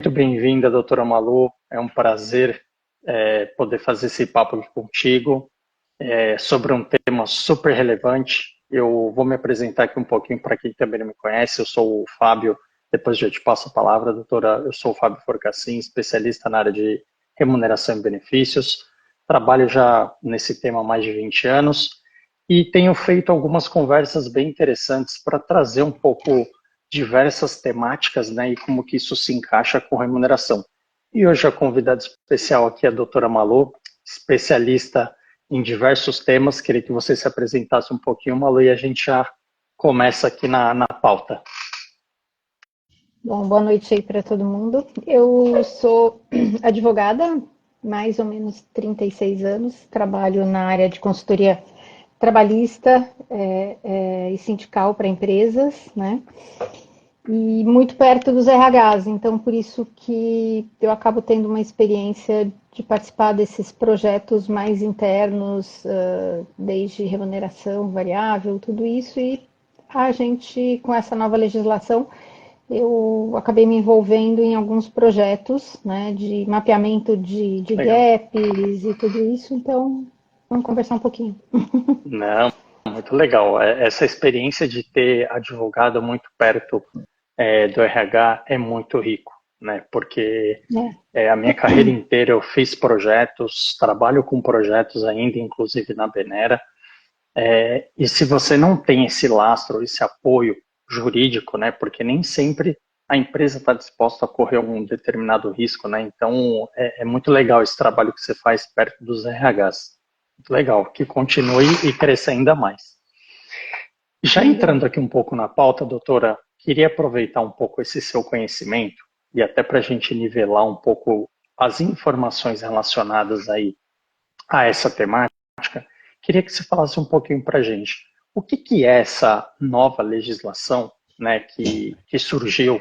Muito bem-vinda, doutora Malu. É um prazer poder fazer esse papo aqui contigo sobre um tema super relevante. Eu vou me apresentar aqui um pouquinho para quem também não me conhece. Eu sou o Fábio, depois eu te passo a palavra, doutora. Eu sou o Fábio Forcassin, especialista na área de remuneração e benefícios. Trabalho já nesse tema há mais de 20 anos e tenho feito algumas conversas bem interessantes para trazer um pouco diversas temáticas, né, e como que isso se encaixa com remuneração. E hoje a convidada especial aqui é a doutora Malu, especialista em diversos temas. Queria que você se apresentasse um pouquinho, Malu, e a gente já começa aqui na pauta. Bom, boa noite aí para todo mundo. Eu sou advogada, mais ou menos 36 anos, trabalho na área de consultoria trabalhista e sindical para empresas, né? E muito perto dos RHs, então por isso que eu acabo tendo uma experiência de participar desses projetos mais internos, desde remuneração variável, tudo isso, e a gente, com essa nova legislação, eu acabei me envolvendo em alguns projetos, né, de mapeamento de Legal. gaps e tudo isso, então vamos conversar um pouquinho. Não, muito legal. Essa experiência de ter advogado muito perto do RH é muito rico, né? Porque a minha carreira inteira eu fiz projetos, trabalho com projetos ainda, inclusive na Benera. E se você não tem esse lastro, esse apoio jurídico, né? Porque nem sempre a empresa está disposta a correr um determinado risco, né? Então é muito legal esse trabalho que você faz perto dos RHs. Muito legal, que continue e cresça ainda mais. Já entrando aqui um pouco na pauta, doutora, queria aproveitar um pouco esse seu conhecimento e até para a gente nivelar um pouco as informações relacionadas aí a essa temática. Queria que você falasse um pouquinho para a gente o que é essa nova legislação, né, que surgiu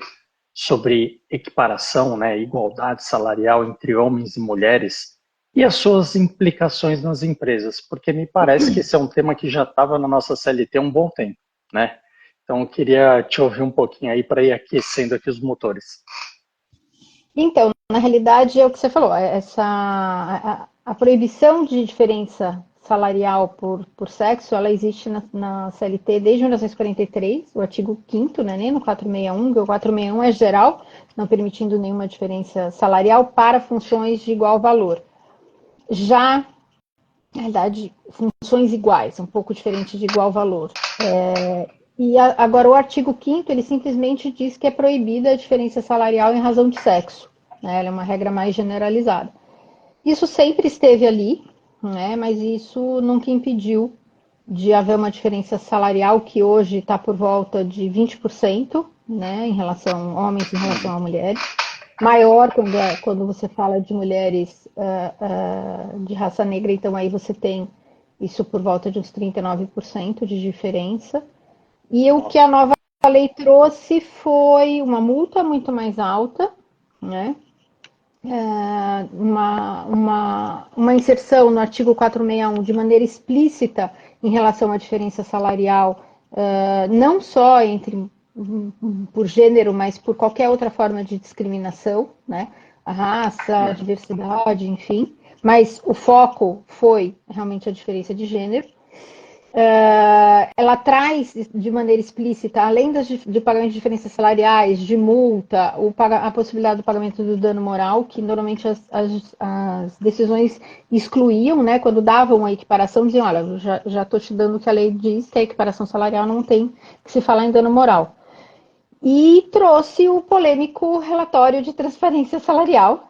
sobre equiparação, né, igualdade salarial entre homens e mulheres e as suas implicações nas empresas, porque me parece que esse é um tema que já estava na nossa CLT há um bom tempo, né? Então eu queria te ouvir um pouquinho aí para ir aquecendo aqui os motores. Então, na realidade, é o que você falou, a proibição de diferença salarial por sexo, ela existe na CLT desde 1943, o artigo 5º, né, nem no 461, que o 461 é geral, não permitindo nenhuma diferença salarial para funções de igual valor. Já, na verdade, funções iguais, um pouco diferente de igual valor. Agora, o artigo 5º, ele simplesmente diz que é proibida a diferença salarial em razão de sexo. Né? Ela é uma regra mais generalizada. Isso sempre esteve ali, né? Mas isso nunca impediu de haver uma diferença salarial que hoje está por volta de 20%, né? Em relação a homens em relação a mulheres. Maior quando você fala de mulheres de raça negra, então aí você tem isso por volta de uns 39% de diferença. E o que a nova lei trouxe foi uma multa muito mais alta, né? Uma inserção no artigo 461 de maneira explícita em relação à diferença salarial, não só por gênero, mas por qualquer outra forma de discriminação, né? A raça, a diversidade, enfim. Mas o foco foi realmente a diferença de gênero. Ela traz de maneira explícita, além de pagamento de diferenças salariais, de multa, a possibilidade do pagamento do dano moral, que normalmente as decisões excluíam, né, quando davam a equiparação, diziam, olha, já estou te dando o que a lei diz, que a equiparação salarial não tem que se falar em dano moral. E trouxe o polêmico relatório de transparência salarial,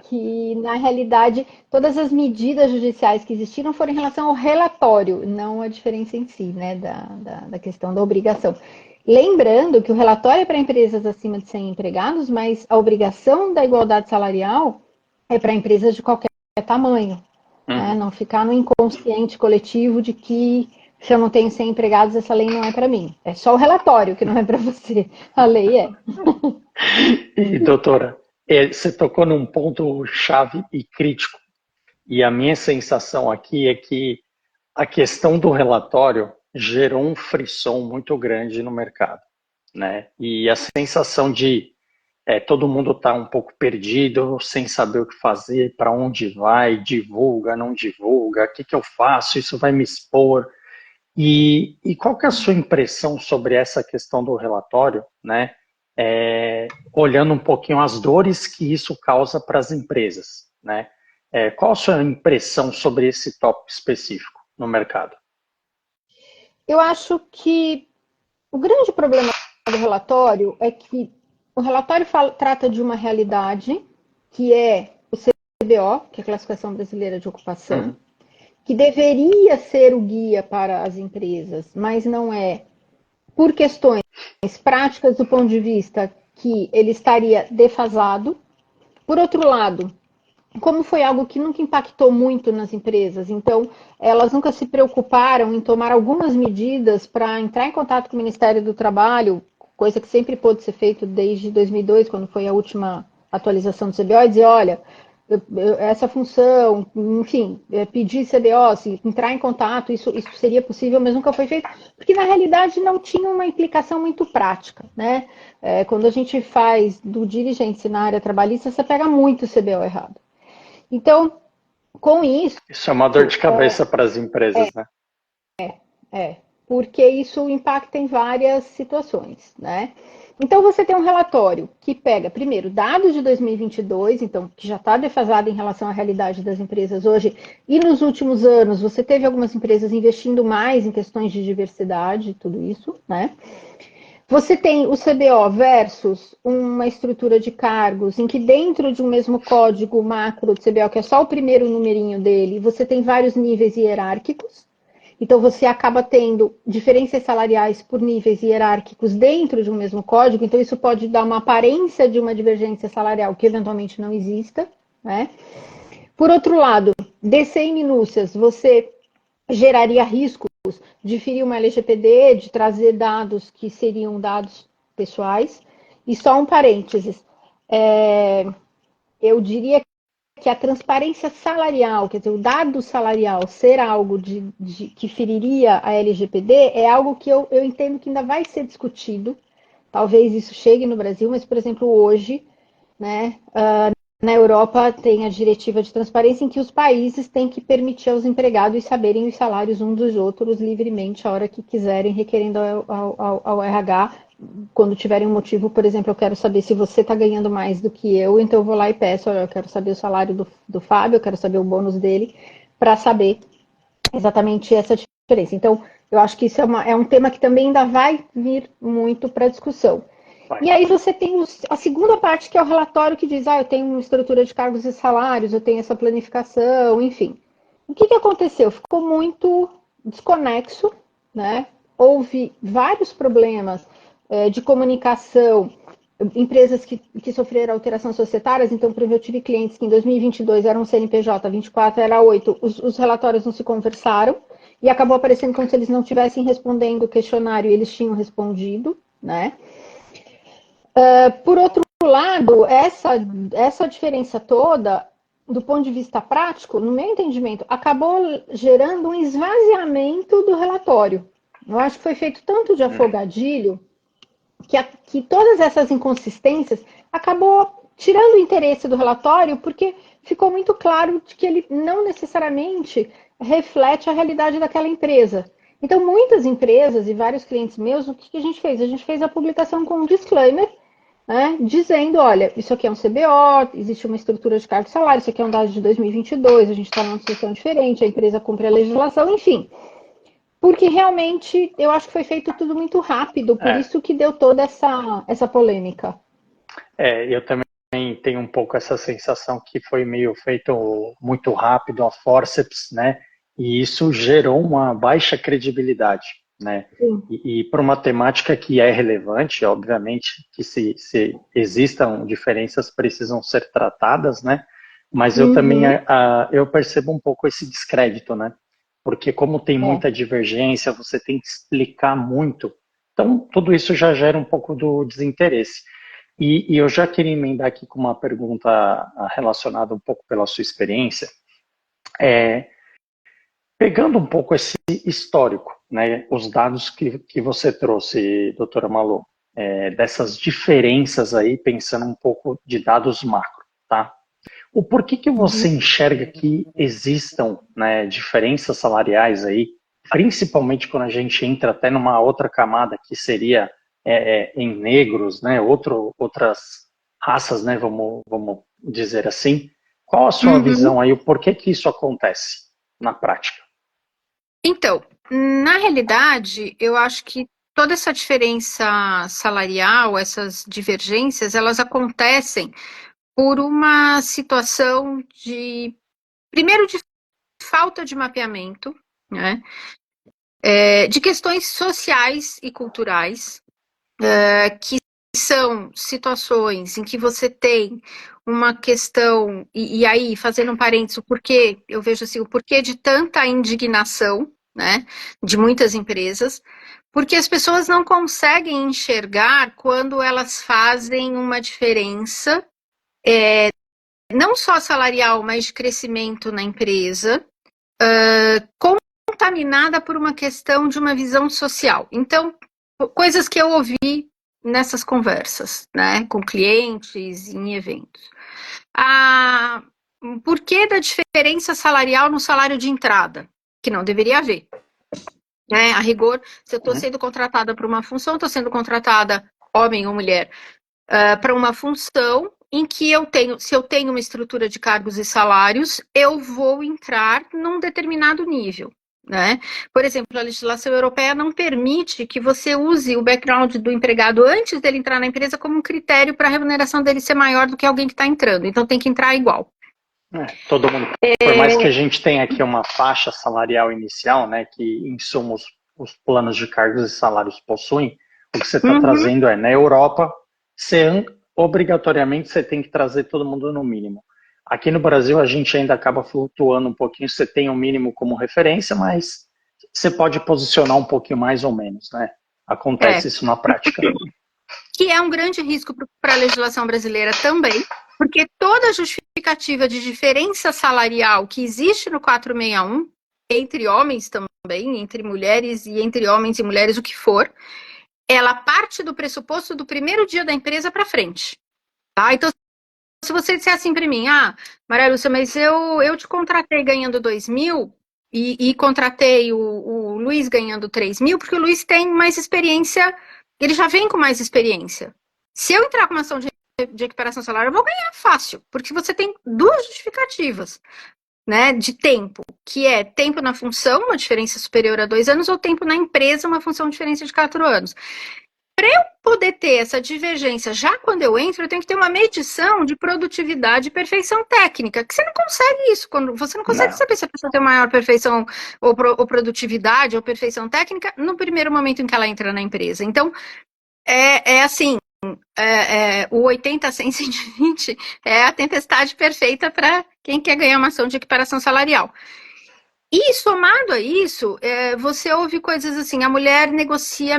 que, na realidade, todas as medidas judiciais que existiram foram em relação ao relatório, não a diferença em si, né, da questão da obrigação. Lembrando que o relatório é para empresas acima de 100 empregados, mas a obrigação da igualdade salarial é para empresas de qualquer tamanho. Né, não ficar no inconsciente coletivo de que se eu não tenho 100 empregados, essa lei não é para mim. É só o relatório que não é para você. A lei é. E, doutora, você tocou num ponto chave e crítico. E a minha sensação aqui é que a questão do relatório gerou um frisson muito grande no mercado, né? E a sensação de todo mundo está um pouco perdido, sem saber o que fazer, para onde vai, divulga, não divulga, o que, que eu faço, isso vai me expor. E qual que é a sua impressão sobre essa questão do relatório, né? Olhando um pouquinho as dores que isso causa para as empresas, né? Qual a sua impressão sobre esse tópico específico no mercado? Eu acho que o grande problema do relatório é que o relatório trata de uma realidade que é o CBO, que é a Classificação Brasileira de Ocupação, que deveria ser o guia para as empresas, mas não é, por questões práticas do ponto de vista que ele estaria defasado. Por outro lado, como foi algo que nunca impactou muito nas empresas, então elas nunca se preocuparam em tomar algumas medidas para entrar em contato com o Ministério do Trabalho, coisa que sempre pôde ser feito desde 2002, quando foi a última atualização do CBO, e dizer, olha, essa função, enfim, pedir CBO, se entrar em contato, isso seria possível, mas nunca foi feito, porque na realidade não tinha uma implicação muito prática, né? Quando a gente faz do dirigente na área trabalhista, você pega muito CBO errado. Então, com isso... Isso é uma dor de cabeça para as empresas, né? Porque isso impacta em várias situações, né? Então, você tem um relatório que pega, primeiro, dados de 2022, então, que já está defasado em relação à realidade das empresas hoje, e nos últimos anos você teve algumas empresas investindo mais em questões de diversidade, tudo isso, né? Você tem o CBO versus uma estrutura de cargos em que dentro de um mesmo código macro do CBO, que é só o primeiro numerinho dele, você tem vários níveis hierárquicos. Então, você acaba tendo diferenças salariais por níveis hierárquicos dentro de um mesmo código. Então, isso pode dar uma aparência de uma divergência salarial que eventualmente não exista, né? Por outro lado, descer em minúcias, você geraria riscos de ferir uma LGPD, de trazer dados que seriam dados pessoais. E só um parênteses, eu diria que a transparência salarial, quer dizer, o dado salarial ser algo que feriria a LGPD, é algo que eu entendo que ainda vai ser discutido. Talvez isso chegue no Brasil, mas, por exemplo, hoje, né, na Europa tem a diretiva de transparência em que os países têm que permitir aos empregados saberem os salários uns dos outros livremente a hora que quiserem, requerendo ao RH, quando tiverem um motivo, por exemplo, eu quero saber se você está ganhando mais do que eu, então eu vou lá e peço, olha, eu quero saber o salário do Fábio, eu quero saber o bônus dele, para saber exatamente essa diferença. Então, eu acho que isso é um tema que também ainda vai vir muito para discussão. E aí você tem a segunda parte, que é o relatório que diz, eu tenho uma estrutura de cargos e salários, eu tenho essa planificação, enfim. O que aconteceu? Ficou muito desconexo, né? Houve vários problemas de comunicação, empresas que sofreram alterações societárias. Então, por exemplo, eu tive clientes que em 2022 eram CNPJ, 24 era 8, os relatórios não se conversaram, e acabou aparecendo como se eles não estivessem respondendo o questionário, e eles tinham respondido, né? Por outro lado, essa diferença toda, do ponto de vista prático, no meu entendimento, acabou gerando um esvaziamento do relatório. Eu acho que foi feito tanto de afogadilho que todas essas inconsistências acabou tirando o interesse do relatório, porque ficou muito claro de que ele não necessariamente reflete a realidade daquela empresa. Então, muitas empresas e vários clientes meus, o que a gente fez? A gente fez a publicação com um disclaimer, né, dizendo, olha, isso aqui é um CBO, existe uma estrutura de cargo e salário, isso aqui é um dado de 2022, a gente está numa situação diferente, a empresa cumpre a legislação, enfim. Porque realmente eu acho que foi feito tudo muito rápido, por isso que deu toda essa polêmica. Eu também tenho um pouco essa sensação que foi meio feito muito rápido, a forceps, né? E isso gerou uma baixa credibilidade, né? E para uma temática que é relevante, obviamente, que se existam diferenças precisam ser tratadas, né? Mas eu também eu percebo um pouco esse descrédito, né? Porque como tem muita divergência, você tem que explicar muito. Então, tudo isso já gera um pouco do desinteresse. E eu já queria emendar aqui com uma pergunta relacionada um pouco pela sua experiência. Pegando um pouco esse histórico, né, os dados que você trouxe, doutora Malu, dessas diferenças aí, pensando um pouco de dados macro, tá? O porquê que você enxerga que existam, né, diferenças salariais aí, principalmente quando a gente entra até numa outra camada que seria em negros, né, outras raças, né, vamos dizer assim. Qual a sua visão aí, o porquê que isso acontece na prática? Então, na realidade, eu acho que toda essa diferença salarial, essas divergências, elas acontecem por uma situação primeiro, de falta de mapeamento, né? De questões sociais e culturais, que são situações em que você tem uma questão, e aí, fazendo um parênteses, o porquê, eu vejo assim, o porquê de tanta indignação, né, de muitas empresas, porque as pessoas não conseguem enxergar quando elas fazem uma diferença, não só salarial, mas de crescimento na empresa, contaminada por uma questão de uma visão social. Então, coisas que eu ouvi nessas conversas, né, com clientes, em eventos. Por que da diferença salarial no salário de entrada? Que não deveria haver. Né? A rigor, se eu estou sendo contratada para uma função, estou sendo contratada, homem ou mulher, para uma função em que se eu tenho uma estrutura de cargos e salários, eu vou entrar num determinado nível. Né? Por exemplo, a legislação europeia não permite que você use o background do empregado antes dele entrar na empresa como um critério para a remuneração dele ser maior do que alguém que está entrando. Então tem que entrar igual. Todo mundo, por mais que a gente tenha aqui uma faixa salarial inicial, né, que em suma os planos de cargos e salários possuem, o que você está trazendo na Europa, obrigatoriamente você tem que trazer todo mundo no mínimo. Aqui no Brasil a gente ainda acaba flutuando um pouquinho, você tem o mínimo como referência, mas você pode posicionar um pouquinho mais ou menos, né? Acontece isso na prática. Que é um grande risco para a legislação brasileira também, porque toda justificativa de diferença salarial que existe no 461, entre homens também, entre mulheres e entre homens e mulheres, o que for, ela parte do pressuposto do primeiro dia da empresa para frente. Tá? Então, se você disser assim para mim, Maria Lúcia, mas eu te contratei ganhando 2.000 e contratei o Luiz ganhando 3.000, porque o Luiz tem mais experiência, ele já vem com mais experiência. Se eu entrar com uma ação de equiparação salarial, eu vou ganhar fácil, porque você tem duas justificativas, né, de tempo, que é tempo na função, uma diferença superior a 2 anos, ou tempo na empresa, uma função diferença de 4 anos. Para eu poder ter essa divergência já quando eu entro, eu tenho que ter uma medição de produtividade e perfeição técnica, que você não consegue isso, quando você não consegue saber se a pessoa tem maior perfeição ou produtividade ou perfeição técnica no primeiro momento em que ela entra na empresa. Então, assim, o 80, 100, 120 é a tempestade perfeita para quem quer ganhar uma ação de equiparação salarial. E somado a isso, você ouve coisas assim, a mulher negocia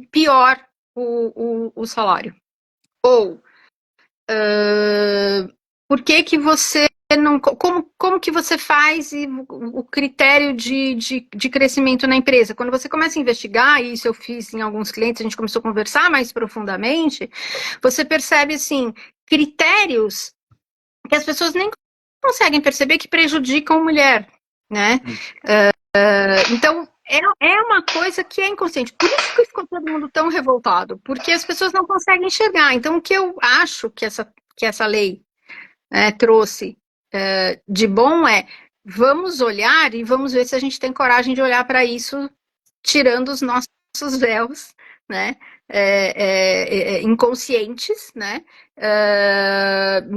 pior o salário. Ou, por que você não... Como que você faz o critério de crescimento na empresa? Quando você começa a investigar, e isso eu fiz em alguns clientes, a gente começou a conversar mais profundamente, você percebe, assim, critérios que as pessoas nem conseguem perceber que prejudicam a mulher, né? Então, é uma coisa que é inconsciente. Por isso que ficou todo mundo tão revoltado, porque as pessoas não conseguem enxergar. Então, o que eu acho que essa lei trouxe de bom vamos olhar e vamos ver se a gente tem coragem de olhar para isso, tirando os nossos véus, né? Inconscientes, né?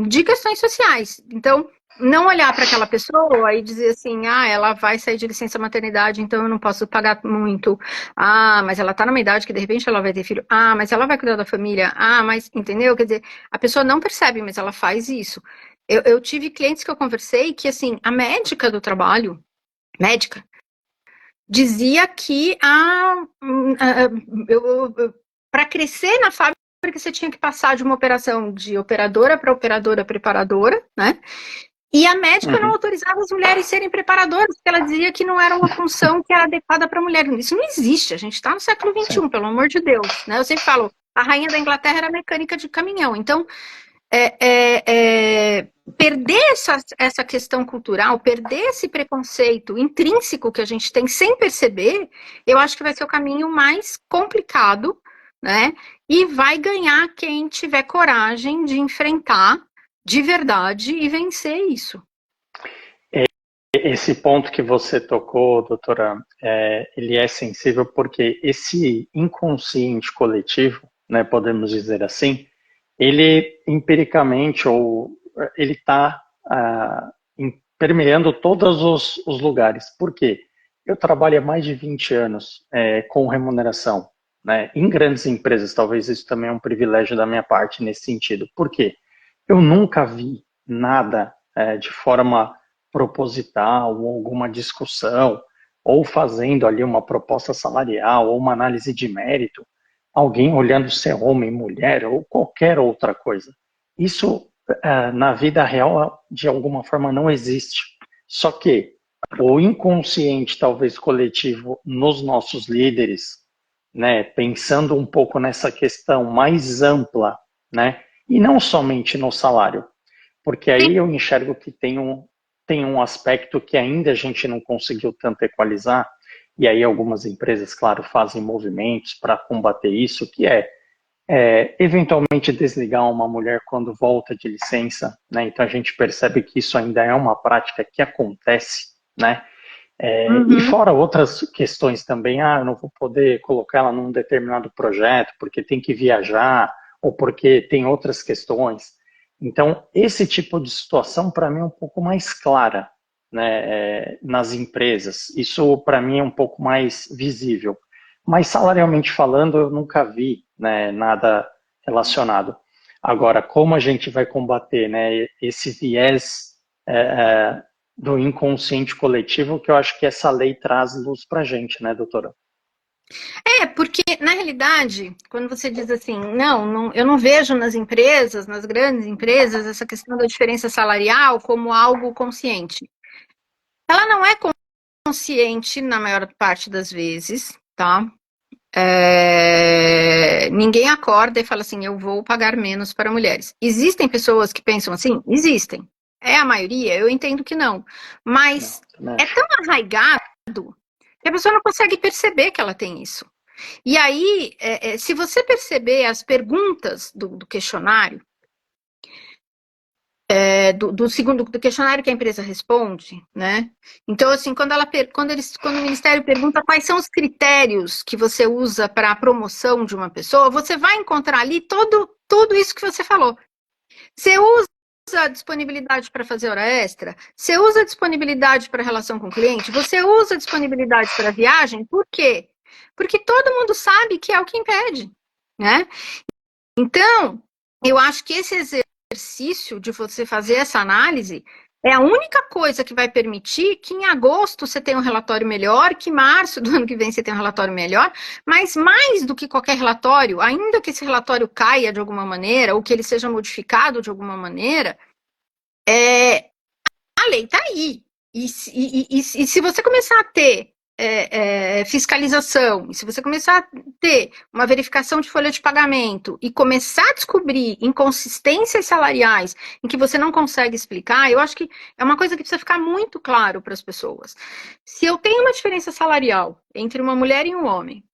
De questões sociais. Então, não olhar para aquela pessoa e dizer assim, ela vai sair de licença maternidade, então eu não posso pagar muito. Mas ela está numa idade que de repente ela vai ter filho. Mas ela vai cuidar da família. Mas, entendeu? Quer dizer, a pessoa não percebe, mas ela faz isso. Eu tive clientes que eu conversei que, assim, a médica do trabalho, dizia que para crescer na fábrica você tinha que passar de uma operação de operadora para operadora preparadora, né? E a médica não autorizava as mulheres serem preparadoras, porque ela dizia que não era uma função que era adequada para mulher. Isso não existe, a gente está no século XXI, pelo amor de Deus. Né? Eu sempre falo, A rainha da Inglaterra era mecânica de caminhão. Então, perder essa questão cultural, perder esse preconceito intrínseco que a gente tem sem perceber, eu acho que vai ser o caminho mais complicado, né? E vai ganhar quem tiver coragem de enfrentar de verdade e vencer isso. Esse ponto que você tocou, doutora, ele é sensível porque esse inconsciente coletivo, né, podemos dizer assim, ele empiricamente, ou ele está permeando todos os lugares. Por quê? Eu trabalho há mais de 20 anos com remuneração, né, em grandes empresas, talvez isso também é um privilégio da minha parte nesse sentido. Por quê? Eu nunca vi nada de forma proposital, ou alguma discussão, ou fazendo ali uma proposta salarial, ou uma análise de mérito, alguém olhando se é homem, mulher, ou qualquer outra coisa. Isso, na vida real, de alguma forma, não existe. Só que o inconsciente, talvez coletivo, nos nossos líderes, né, pensando um pouco nessa questão mais ampla, né, e não somente no salário, porque aí eu enxergo que tem um aspecto que ainda a gente não conseguiu tanto equalizar, e aí algumas empresas, claro, fazem movimentos para combater isso, que eventualmente desligar uma mulher quando volta de licença, né? Então a gente percebe que isso ainda é uma prática que acontece, né? E fora outras questões também, eu não vou poder colocar ela num determinado projeto porque tem que viajar, ou porque tem outras questões. Então, esse tipo de situação, para mim, é um pouco mais clara, né, nas empresas. Isso, para mim, é um pouco mais visível. Mas, salarialmente falando, eu nunca vi, né, nada relacionado. Agora, como a gente vai combater, né, esse viés do inconsciente coletivo, que eu acho que essa lei traz luz para a gente, né, doutora? Porque, na realidade, quando você diz assim, não, eu não vejo nas empresas, nas grandes empresas, essa questão da diferença salarial como algo consciente. Ela não é consciente na maior parte das vezes, tá? Ninguém acorda e fala assim, eu vou pagar menos para mulheres. Existem pessoas que pensam assim? Existem. É a maioria? Eu entendo que não. Mas é tão arraigado que a pessoa não consegue perceber que ela tem isso. E aí, se você perceber as perguntas do questionário, do questionário que a empresa responde, né? Então, assim, quando o Ministério pergunta quais são os critérios que você usa para a promoção de uma pessoa, você vai encontrar ali tudo isso que você falou. Você usa a disponibilidade para fazer hora extra, você usa a disponibilidade para relação com o cliente, você usa a disponibilidade para viagem, por quê? Porque todo mundo sabe que é o que impede, né? Então, eu acho que esse exercício de você fazer essa análise é a única coisa que vai permitir que em agosto você tenha um relatório melhor, que em março do ano que vem você tenha um relatório melhor, mas mais do que qualquer relatório, ainda que esse relatório caia de alguma maneira, ou que ele seja modificado de alguma maneira, a lei está aí. E se você começar a ter fiscalização, e se você começar a ter uma verificação de folha de pagamento e começar a descobrir inconsistências salariais em que você não consegue explicar, eu acho que é uma coisa que precisa ficar muito claro para as pessoas. Se eu tenho uma diferença salarial entre uma mulher e um homem,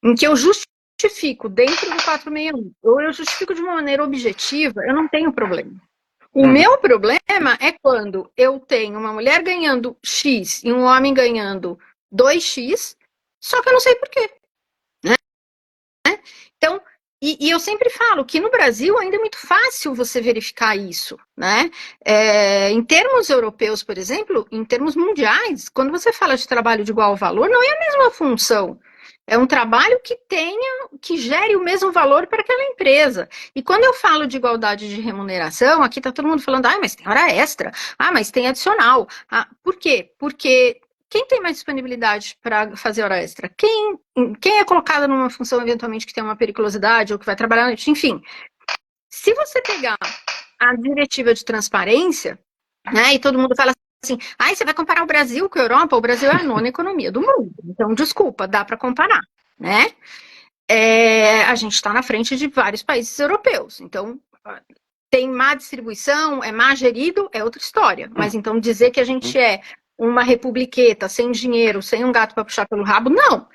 em que eu justifico dentro do 461, ou eu justifico de uma maneira objetiva, eu não tenho problema. O meu problema é quando eu tenho uma mulher ganhando X e um homem ganhando 2x, só que eu não sei por quê. Né? Então, e eu sempre falo que no Brasil ainda é muito fácil você verificar isso. Né? Em termos europeus, por exemplo, em termos mundiais, quando você fala de trabalho de igual valor, não é a mesma função. É um trabalho que gere o mesmo valor para aquela empresa. E quando eu falo de igualdade de remuneração, aqui está todo mundo falando, mas tem hora extra, mas tem adicional. Por quê? Porque quem tem mais disponibilidade para fazer hora extra? Quem é colocado numa função, eventualmente, que tem uma periculosidade ou que vai trabalhar à noite? Enfim, se você pegar a diretiva de transparência, né, e todo mundo fala assim, você vai comparar o Brasil com a Europa? O Brasil é a nona economia do mundo. Então, desculpa, dá para comparar, né? a gente está na frente de vários países europeus. Então, tem má distribuição, é má gerido, é outra história. Mas então dizer que a gente é uma republiqueta, sem dinheiro, sem um gato para puxar pelo rabo, não.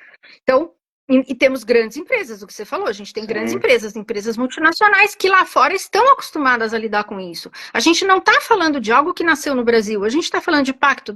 Então, e temos grandes empresas, o que você falou, a gente tem grandes empresas multinacionais que lá fora estão acostumadas a lidar com isso. A gente não está falando de algo que nasceu no Brasil, a gente está falando de pacto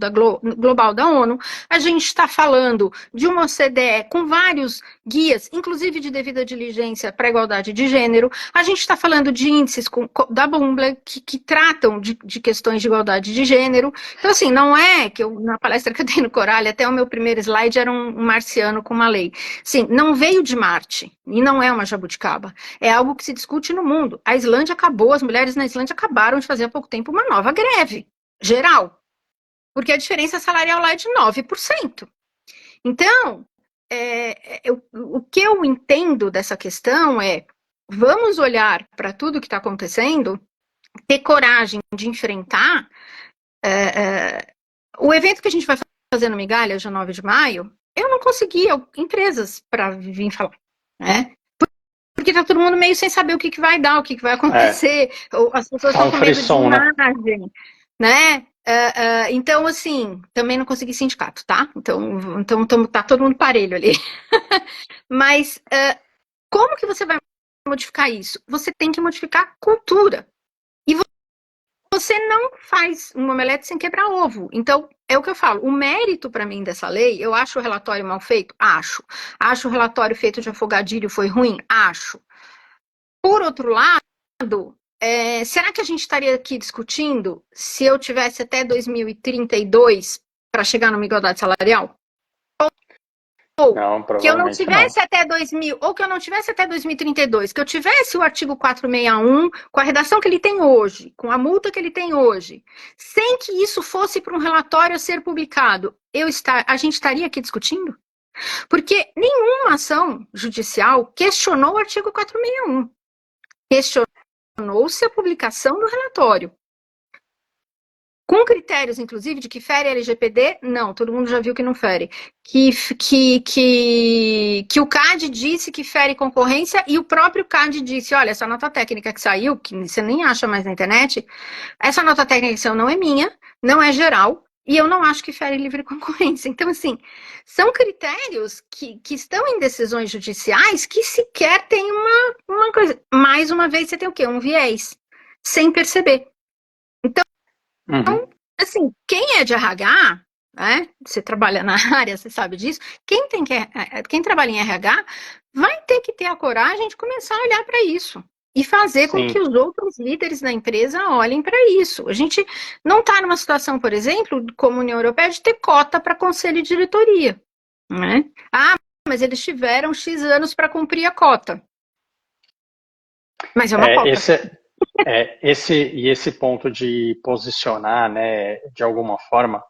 global da ONU, a gente está falando de uma OCDE com vários guias, inclusive de devida diligência para a igualdade de gênero, a gente está falando de índices da Bloomberg que tratam de questões de igualdade de gênero. Então, assim, não é que na palestra que eu dei no Coral, até o meu primeiro slide era um marciano com uma lei. Sim, não veio de Marte e não é uma jabuticaba. É algo que se discute no mundo. A Islândia acabou, as mulheres na Islândia acabaram de fazer há pouco tempo uma nova greve geral, porque a diferença salarial lá é de 9%. Então, o que eu entendo dessa questão é, vamos olhar para tudo que está acontecendo, ter coragem de enfrentar. O evento que a gente vai fazer no Migalha, dia 9 de maio, eu não conseguia empresas para vir falar, né? Porque tá todo mundo meio sem saber o que vai dar, o que vai acontecer, as pessoas estão com medo de imagem, né? Então, assim, também não consegui sindicato, tá? Então tá todo mundo parelho ali. Mas como que você vai modificar isso? Você tem que modificar a cultura. E você não faz um omelete sem quebrar ovo. Então, é o que eu falo. O mérito para mim dessa lei, eu acho o relatório mal feito? Acho. Acho o relatório feito de afogadilho foi ruim? Acho. Por outro lado, será que a gente estaria aqui discutindo se eu tivesse até 2032 para chegar numa igualdade salarial? Ou não, que eu não tivesse até 2000, ou que eu não tivesse até 2032, que eu tivesse o artigo 461 com a redação que ele tem hoje, com a multa que ele tem hoje, sem que isso fosse para um relatório a ser publicado, a gente estaria aqui discutindo? Porque nenhuma ação judicial questionou o artigo 461. Questionou-se a publicação do relatório. Com critérios, inclusive, de que fere a LGPD, não, todo mundo já viu que não fere. Que o CAD disse que fere concorrência e o próprio CAD disse, olha, essa nota técnica que saiu, que você nem acha mais na internet, essa nota técnica não é minha, não é geral, e eu não acho que fere livre concorrência. Então, assim, são critérios que estão em decisões judiciais que sequer tem uma coisa. Mais uma vez, você tem o quê? Um viés, sem perceber. Então, assim, quem é de RH, né, você trabalha na área, você sabe disso, quem trabalha em RH vai ter que ter a coragem de começar a olhar para isso e fazer com que os outros líderes da empresa olhem para isso. A gente não está numa situação, por exemplo, como União Europeia, de ter cota para conselho de diretoria. Né? Mas eles tiveram X anos para cumprir a cota. Mas é uma cota. Esse ponto de posicionar, né, de alguma forma,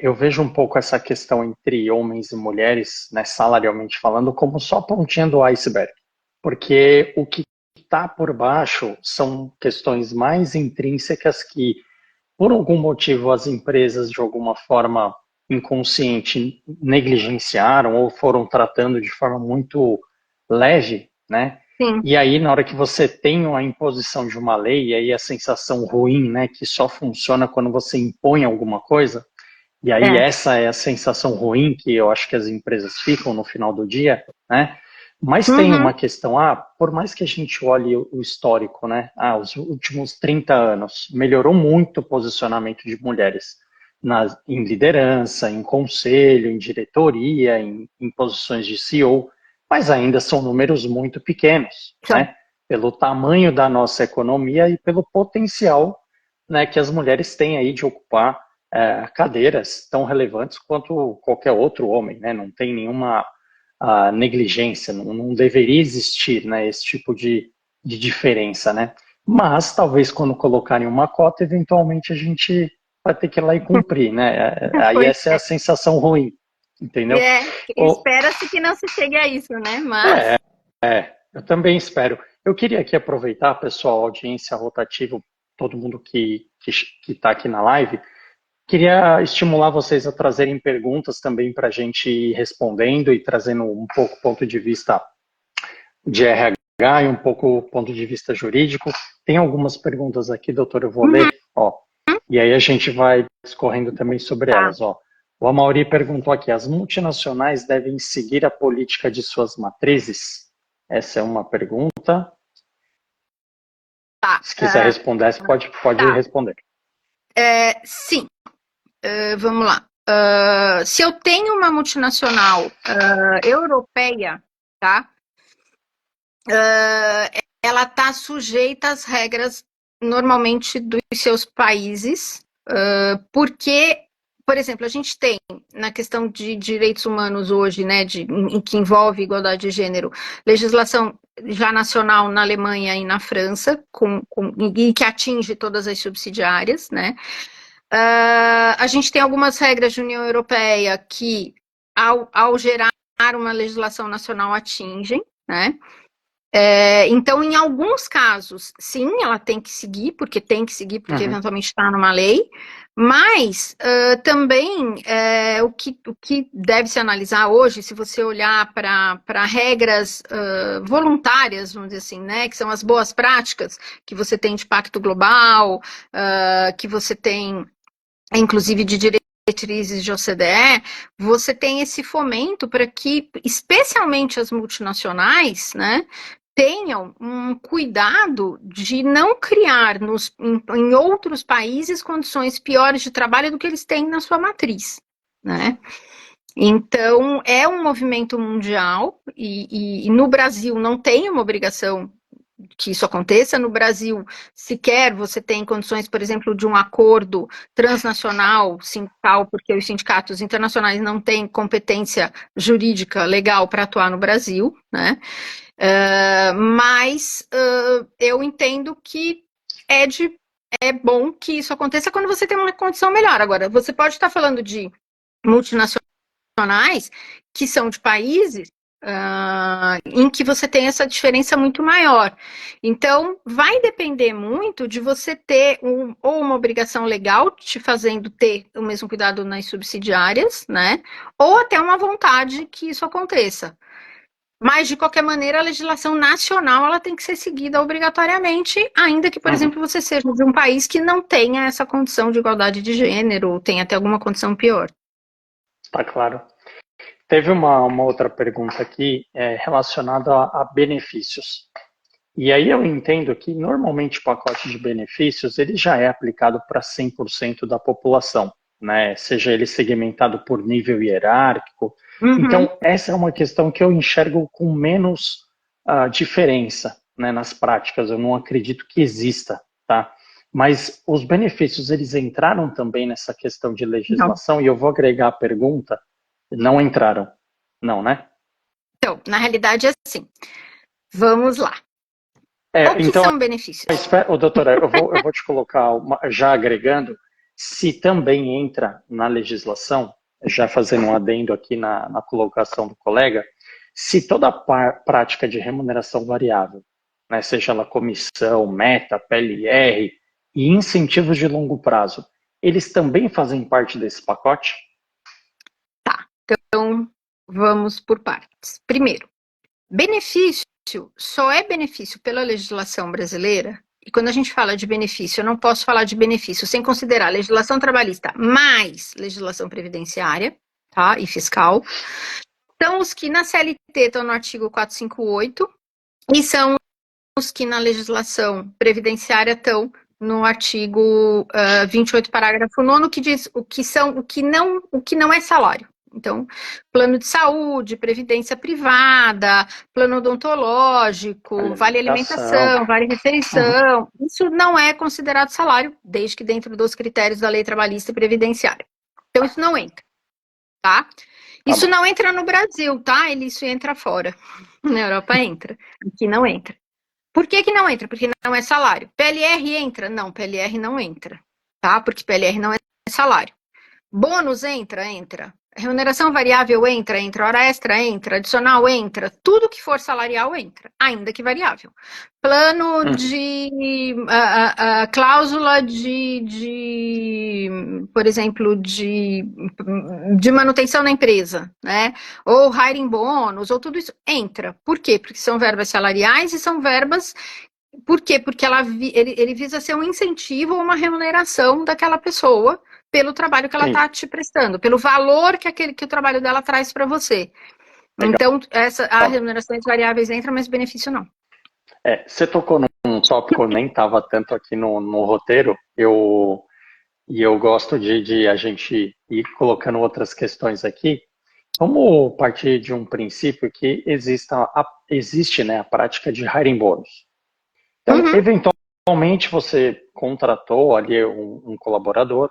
eu vejo um pouco essa questão entre homens e mulheres, né, salarialmente falando, como só a pontinha do iceberg. Porque o que está por baixo são questões mais intrínsecas que, por algum motivo, as empresas, de alguma forma inconsciente, negligenciaram ou foram tratando de forma muito leve, né? Sim. E aí, na hora que você tem a imposição de uma lei, e aí a sensação ruim, né, que só funciona quando você impõe alguma coisa, e aí essa é a sensação ruim que eu acho que as empresas ficam no final do dia, né? Mas tem uma questão, por mais que a gente olhe o histórico, né, os últimos 30 anos, melhorou muito o posicionamento de mulheres em liderança, em conselho, em diretoria, em posições de CEO, mas ainda são números muito pequenos, né? Pelo tamanho da nossa economia e pelo potencial, né, que as mulheres têm aí de ocupar cadeiras tão relevantes quanto qualquer outro homem, né? Não tem nenhuma negligência, não deveria existir, né, esse tipo de diferença, né? Mas talvez quando colocarem uma cota, eventualmente a gente vai ter que ir lá e cumprir, né? Aí essa é a sensação ruim. Entendeu? Espera-se que não se chegue a isso, né? Mas... eu também espero. Eu queria aqui aproveitar, pessoal, a audiência rotativa, todo mundo que está aqui na live, queria estimular vocês a trazerem perguntas também para a gente ir respondendo e trazendo um pouco o ponto de vista de RH e um pouco do ponto de vista jurídico. Tem algumas perguntas aqui, doutor, eu vou ler, ó, e aí a gente vai discorrendo também sobre elas, ó. O Amaury perguntou aqui, as multinacionais devem seguir a política de suas matrizes? Essa é uma pergunta. Se quiser responder, pode responder. Sim, vamos lá. Se eu tenho uma multinacional europeia, tá? Ela está sujeita às regras normalmente dos seus países, porque, por exemplo, a gente tem na questão de direitos humanos hoje, né, que envolve igualdade de gênero, legislação já nacional na Alemanha e na França, e que atinge todas as subsidiárias, né? A gente tem algumas regras da União Europeia que, ao gerar uma legislação nacional, atingem, né? Então, em alguns casos, sim, ela tem que seguir, porque eventualmente está numa lei, mas também o que deve se analisar hoje, se você olhar para regras voluntárias, vamos dizer assim, né, que são as boas práticas que você tem de pacto global, que você tem, inclusive, de diretrizes de OCDE, você tem esse fomento para que, especialmente as multinacionais, né, tenham um cuidado de não criar em outros países condições piores de trabalho do que eles têm na sua matriz, né? Então, é um movimento mundial e no Brasil não tem uma obrigação que isso aconteça. No Brasil, sequer você tem condições, por exemplo, de um acordo transnacional, sindical, porque os sindicatos internacionais não têm competência jurídica legal para atuar no Brasil, né? Mas eu entendo que é bom que isso aconteça quando você tem uma condição melhor. Agora, você pode estar falando de multinacionais que são de países em que você tem essa diferença muito maior. Então, vai depender muito de você ter ou uma obrigação legal te fazendo ter o mesmo cuidado nas subsidiárias, né? Ou até uma vontade que isso aconteça. Mas, de qualquer maneira, a legislação nacional ela tem que ser seguida obrigatoriamente, ainda que, por exemplo, você seja de um país que não tenha essa condição de igualdade de gênero, ou tenha até alguma condição pior. Tá claro. Teve uma outra pergunta aqui relacionada a benefícios. E aí eu entendo que, normalmente, o pacote de benefícios ele já é aplicado para 100% da população, né? Seja ele segmentado por nível hierárquico. Então, essa é uma questão que eu enxergo com menos diferença, né, nas práticas. Eu não acredito que exista, tá? Mas os benefícios, eles entraram também nessa questão de legislação? Não. E eu vou agregar a pergunta, não entraram. Não, né? Então, na realidade é assim. Vamos lá. O que então, são benefícios? Doutora, eu vou te colocar, já agregando, se também entra na legislação, já fazendo um adendo aqui na colocação do colega, se toda a prática de remuneração variável, né, seja ela comissão, meta, PLR e incentivos de longo prazo, eles também fazem parte desse pacote? Tá, então vamos por partes. Primeiro, benefício só é benefício pela legislação brasileira. E quando a gente fala de benefício, eu não posso falar de benefício sem considerar legislação trabalhista mais legislação previdenciária, tá? E fiscal. São os que na CLT estão no artigo 458 e são os que na legislação previdenciária estão no artigo 28, parágrafo 9º, que diz o que não é salário. Então, plano de saúde, previdência privada, plano odontológico, vale alimentação, vale refeição, isso não é considerado salário, desde que dentro dos critérios da lei trabalhista e previdenciária. Então, isso não entra, tá? Isso não entra no Brasil, tá? Isso entra fora. Na Europa entra, aqui não entra. Por que não entra? Porque não é salário. PLR entra? Não, PLR não entra, tá? Porque PLR não é salário. Bônus entra? Entra. remuneração variável entra hora extra entra, adicional entra, tudo que for salarial entra, ainda que variável. Plano de cláusula por exemplo, de manutenção na empresa, né? Ou hiring bônus, ou tudo isso entra. Por quê? Porque são verbas salariais e são verbas. Por quê? Porque ele visa ser um incentivo ou uma remuneração daquela pessoa pelo trabalho que ela está te prestando, pelo valor que o trabalho dela traz para você. Legal. Então, as remunerações variáveis entram, mas benefício não. Você tocou num tópico que nem estava tanto aqui no roteiro, e eu gosto de a gente ir colocando outras questões aqui. Vamos partir de um princípio que existe, né, a prática de hiring bônus. Então, eventualmente, você contratou ali um colaborador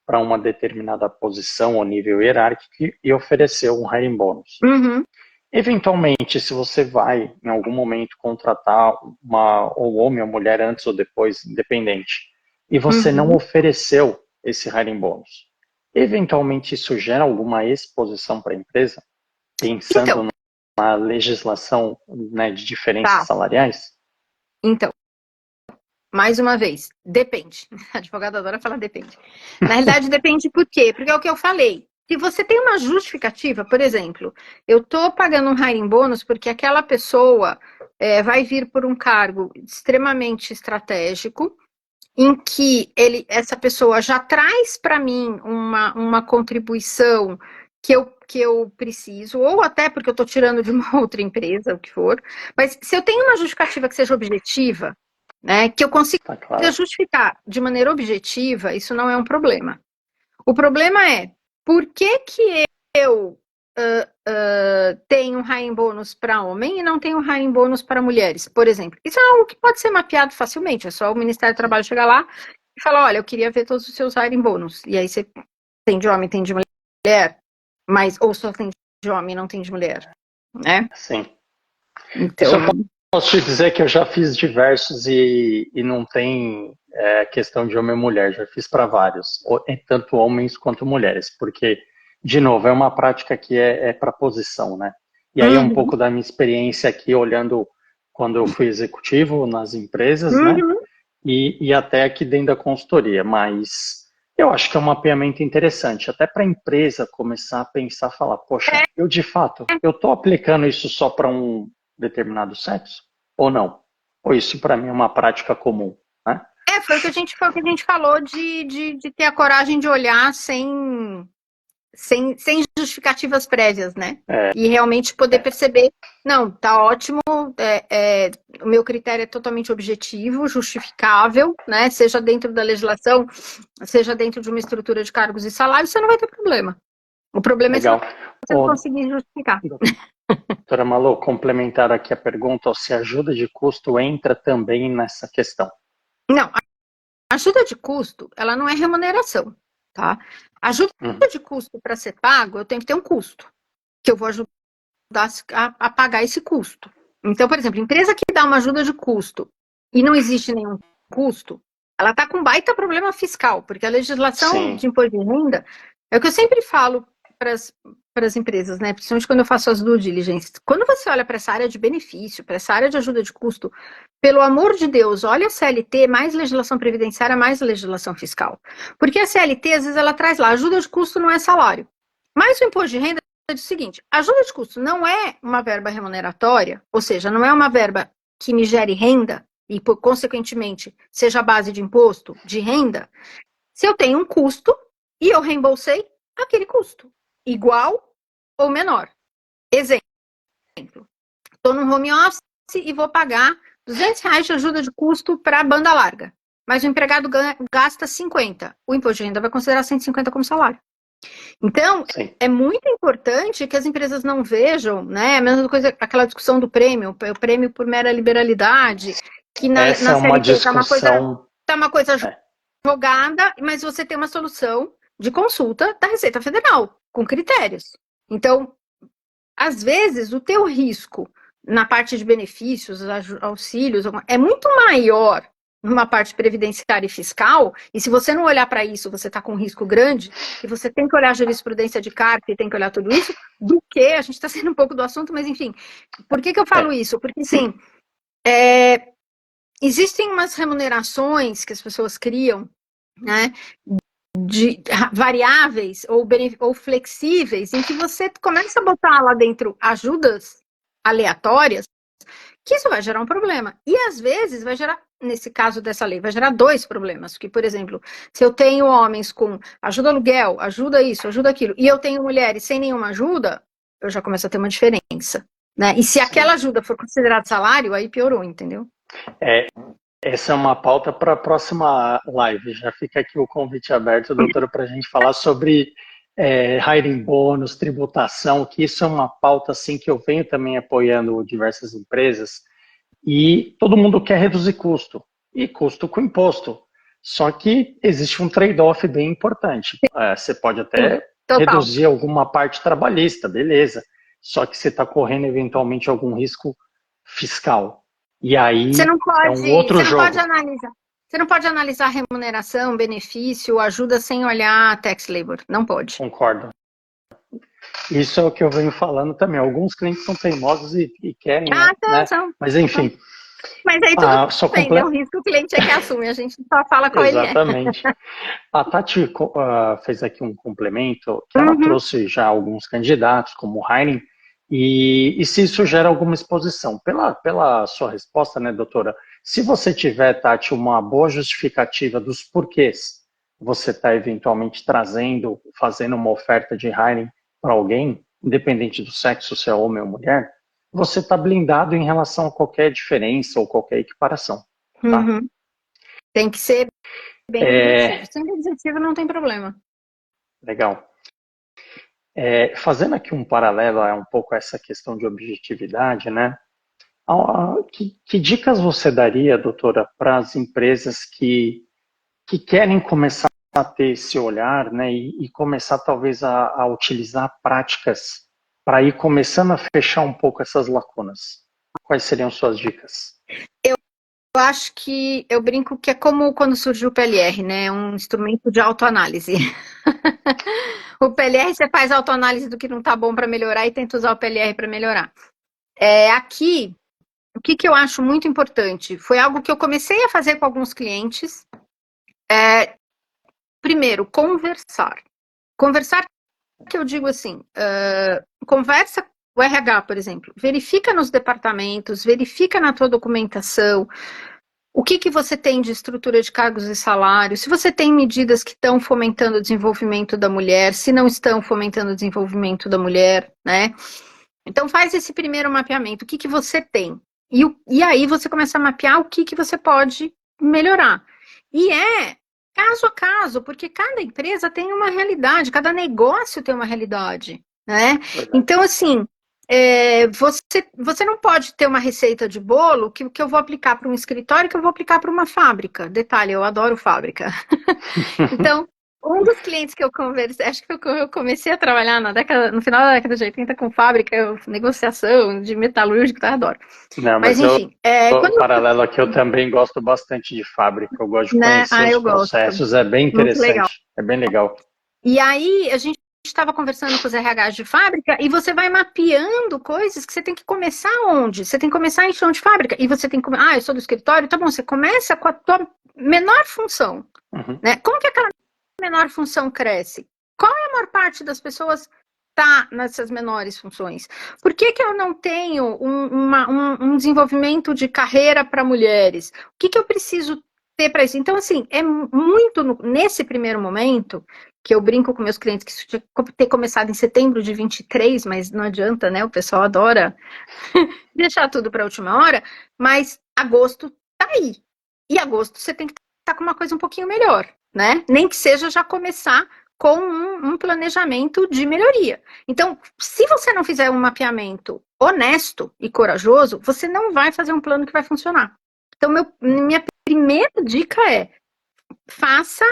para uma determinada posição ou nível hierárquico e ofereceu um hiring bônus. Eventualmente, se você vai, em algum momento, contratar ou homem ou mulher antes ou depois, independente, e você não ofereceu esse hiring bônus, eventualmente isso gera alguma exposição para a empresa, pensando na legislação, né, de diferenças salariais? Então, mais uma vez, depende. A advogada adora falar depende. Na realidade, depende por quê? Porque é o que eu falei. Se você tem uma justificativa, por exemplo, eu estou pagando um hiring bônus porque aquela pessoa vai vir por um cargo extremamente estratégico, em que essa pessoa já traz para mim uma contribuição que eu preciso, ou até porque eu estou tirando de uma outra empresa, o que for. Mas se eu tenho uma justificativa que seja objetiva, né, que eu consiga justificar de maneira objetiva, isso não é um problema. O problema é, por que eu tenho um hiring bônus para homem e não tenho um hiring bônus para mulheres, por exemplo? Isso é algo que pode ser mapeado facilmente, é só o Ministério do Trabalho chegar lá e falar, olha, eu queria ver todos os seus hiring bônus. E aí você tem de homem, tem de mulher, mas ou só tem de homem e não tem de mulher, né? Sim. Então... Posso te dizer que eu já fiz diversos e não tem questão de homem e mulher, já fiz para vários, tanto homens quanto mulheres, porque, de novo, é uma prática que é para posição, né? E aí é um pouco da minha experiência aqui, olhando quando eu fui executivo nas empresas, né? E até aqui dentro da consultoria, mas eu acho que é um mapeamento interessante, até para a empresa começar a pensar, falar, poxa, eu de fato, eu estou aplicando isso só para um determinado sexo ou não? Ou isso para mim é uma prática comum, né? Foi o que a gente falou de ter a coragem de olhar sem justificativas prévias, né? E realmente poder perceber, não, tá ótimo, o meu critério é totalmente objetivo, justificável, né? Seja dentro da legislação, seja dentro de uma estrutura de cargos e salários, você não vai ter problema. O problema é se você não conseguir justificar. Doutora Malô, complementar aqui a pergunta, se a ajuda de custo entra também nessa questão. Não, a ajuda de custo, ela não é remuneração, tá? A ajuda de custo para ser pago, eu tenho que ter um custo, que eu vou ajudar a pagar esse custo. Então, por exemplo, empresa que dá uma ajuda de custo e não existe nenhum custo, ela está com baita problema fiscal, porque a legislação de imposto de renda, é o que eu sempre falo para as empresas, né? Principalmente quando eu faço as due diligence. Quando você olha para essa área de benefício, para essa área de ajuda de custo, pelo amor de Deus, olha a CLT, mais legislação previdenciária, mais legislação fiscal. Porque a CLT, às vezes, ela traz lá, ajuda de custo não é salário. Mas o imposto de renda diz o seguinte, ajuda de custo não é uma verba remuneratória, ou seja, não é uma verba que me gere renda e, consequentemente, seja a base de imposto de renda, se eu tenho um custo e eu reembolsei aquele custo, igual ou menor. Exemplo, estou no home office e vou pagar R$200 de ajuda de custo para banda larga, mas o empregado gasta 50. O imposto de renda vai considerar 150 como salário. Então, é muito importante que as empresas não vejam, né, a mesma coisa, aquela discussão do prêmio, o prêmio por mera liberalidade, que na CLT está uma coisa jogada, mas você tem uma solução de consulta da Receita Federal, com critérios. Então, às vezes, o teu risco na parte de benefícios, auxílios, é muito maior numa parte previdenciária e fiscal, e se você não olhar para isso, você está com um risco grande, e você tem que olhar a jurisprudência de carta e tem que olhar tudo isso, do que, a gente está saindo um pouco do assunto, mas enfim, por que eu falo isso? Porque, assim, existem umas remunerações que as pessoas criam, né, de variáveis ou flexíveis, em que você começa a botar lá dentro ajudas aleatórias, que isso vai gerar um problema. E, às vezes, vai gerar, nesse caso dessa lei, vai gerar 2 problemas. Que, por exemplo, se eu tenho homens com ajuda aluguel, ajuda isso, ajuda aquilo, e eu tenho mulheres sem nenhuma ajuda, eu já começo a ter uma diferença, né? E se aquela ajuda for considerada salário, aí piorou, entendeu? Essa é uma pauta para a próxima live. Já fica aqui o convite aberto, doutora, para a gente falar sobre hiring bônus, tributação, que isso é uma pauta assim, que eu venho também apoiando diversas empresas, e todo mundo quer reduzir custo, e custo com imposto. Só que existe um trade-off bem importante. Você pode até reduzir alguma parte trabalhista, beleza, só que você está correndo eventualmente algum risco fiscal. E aí é um outro jogo. Você não pode analisar remuneração, benefício, ajuda sem olhar tax labor. Não pode. Concordo. Isso é o que eu venho falando também. Alguns clientes são teimosos e querem, né? Mas enfim. Mas aí tudo bem, é um risco que o cliente é que assume, a gente só fala com ele. Exatamente. A Tati fez aqui um complemento, que ela trouxe já alguns candidatos, como o hiring, e se isso gera alguma exposição. Pela sua resposta, né, doutora, se você tiver, Tati, uma boa justificativa dos porquês você está eventualmente fazendo uma oferta de hiring para alguém, independente do sexo, se é homem ou mulher, você está blindado em relação a qualquer diferença ou qualquer equiparação. Tá? Tem que ser bem objetivo. Sendo objetivo não tem problema. Legal. Fazendo aqui um paralelo a um pouco essa questão de objetividade, né? Que dicas você daria, doutora, para as empresas que querem começar a ter esse olhar, né, e começar talvez a utilizar práticas para ir começando a fechar um pouco essas lacunas? Quais seriam suas dicas? Eu acho que eu brinco que é como quando surgiu o PLR, né? Um instrumento de autoanálise. O PLR você faz autoanálise do que não está bom para melhorar e tenta usar o PLR para melhorar. Aqui, o que eu acho muito importante foi algo que eu comecei a fazer com alguns clientes. Primeiro, conversar. Conversar, que eu digo assim, conversa o RH, por exemplo, verifica nos departamentos, verifica na tua documentação o que você tem de estrutura de cargos e salários, se você tem medidas que estão fomentando o desenvolvimento da mulher, se não estão fomentando o desenvolvimento da mulher, né? Então faz esse primeiro mapeamento, o que você tem. E aí você começa a mapear o que você pode melhorar. E caso a caso, porque cada empresa tem uma realidade, cada negócio tem uma realidade, né? Então, assim, você não pode ter uma receita de bolo que eu vou aplicar para um escritório que eu vou aplicar para uma fábrica. Detalhe, eu adoro fábrica. Então, um dos clientes que eu conversei, acho que eu comecei a trabalhar no final da década de 80 com fábrica, negociação de metalúrgico, eu adoro. Não, mas enfim. Paralelo aqui, eu também gosto bastante de fábrica, eu gosto de conhecer os processos, é bem interessante, é bem legal. E aí, a gente estava conversando com os RHs de fábrica e você vai mapeando coisas que você tem que começar onde? Você tem que começar em chão de fábrica e você tem que... eu sou do escritório, tá bom, você começa com a tua menor função, né? Como que aquela menor função cresce? Qual é a maior parte das pessoas tá nessas menores funções? Por que eu não tenho um desenvolvimento de carreira para mulheres? O que eu preciso ter para isso? Então, assim, é muito nesse primeiro momento que eu brinco com meus clientes que isso tinha que ter começado em setembro de 23, mas não adianta, né? O pessoal adora deixar tudo para a última hora, mas agosto tá aí. E agosto você tem que estar com uma coisa um pouquinho melhor, né? Nem que seja já começar com um planejamento de melhoria. Então, se você não fizer um mapeamento honesto e corajoso, você não vai fazer um plano que vai funcionar. Então, minha primeira dica faça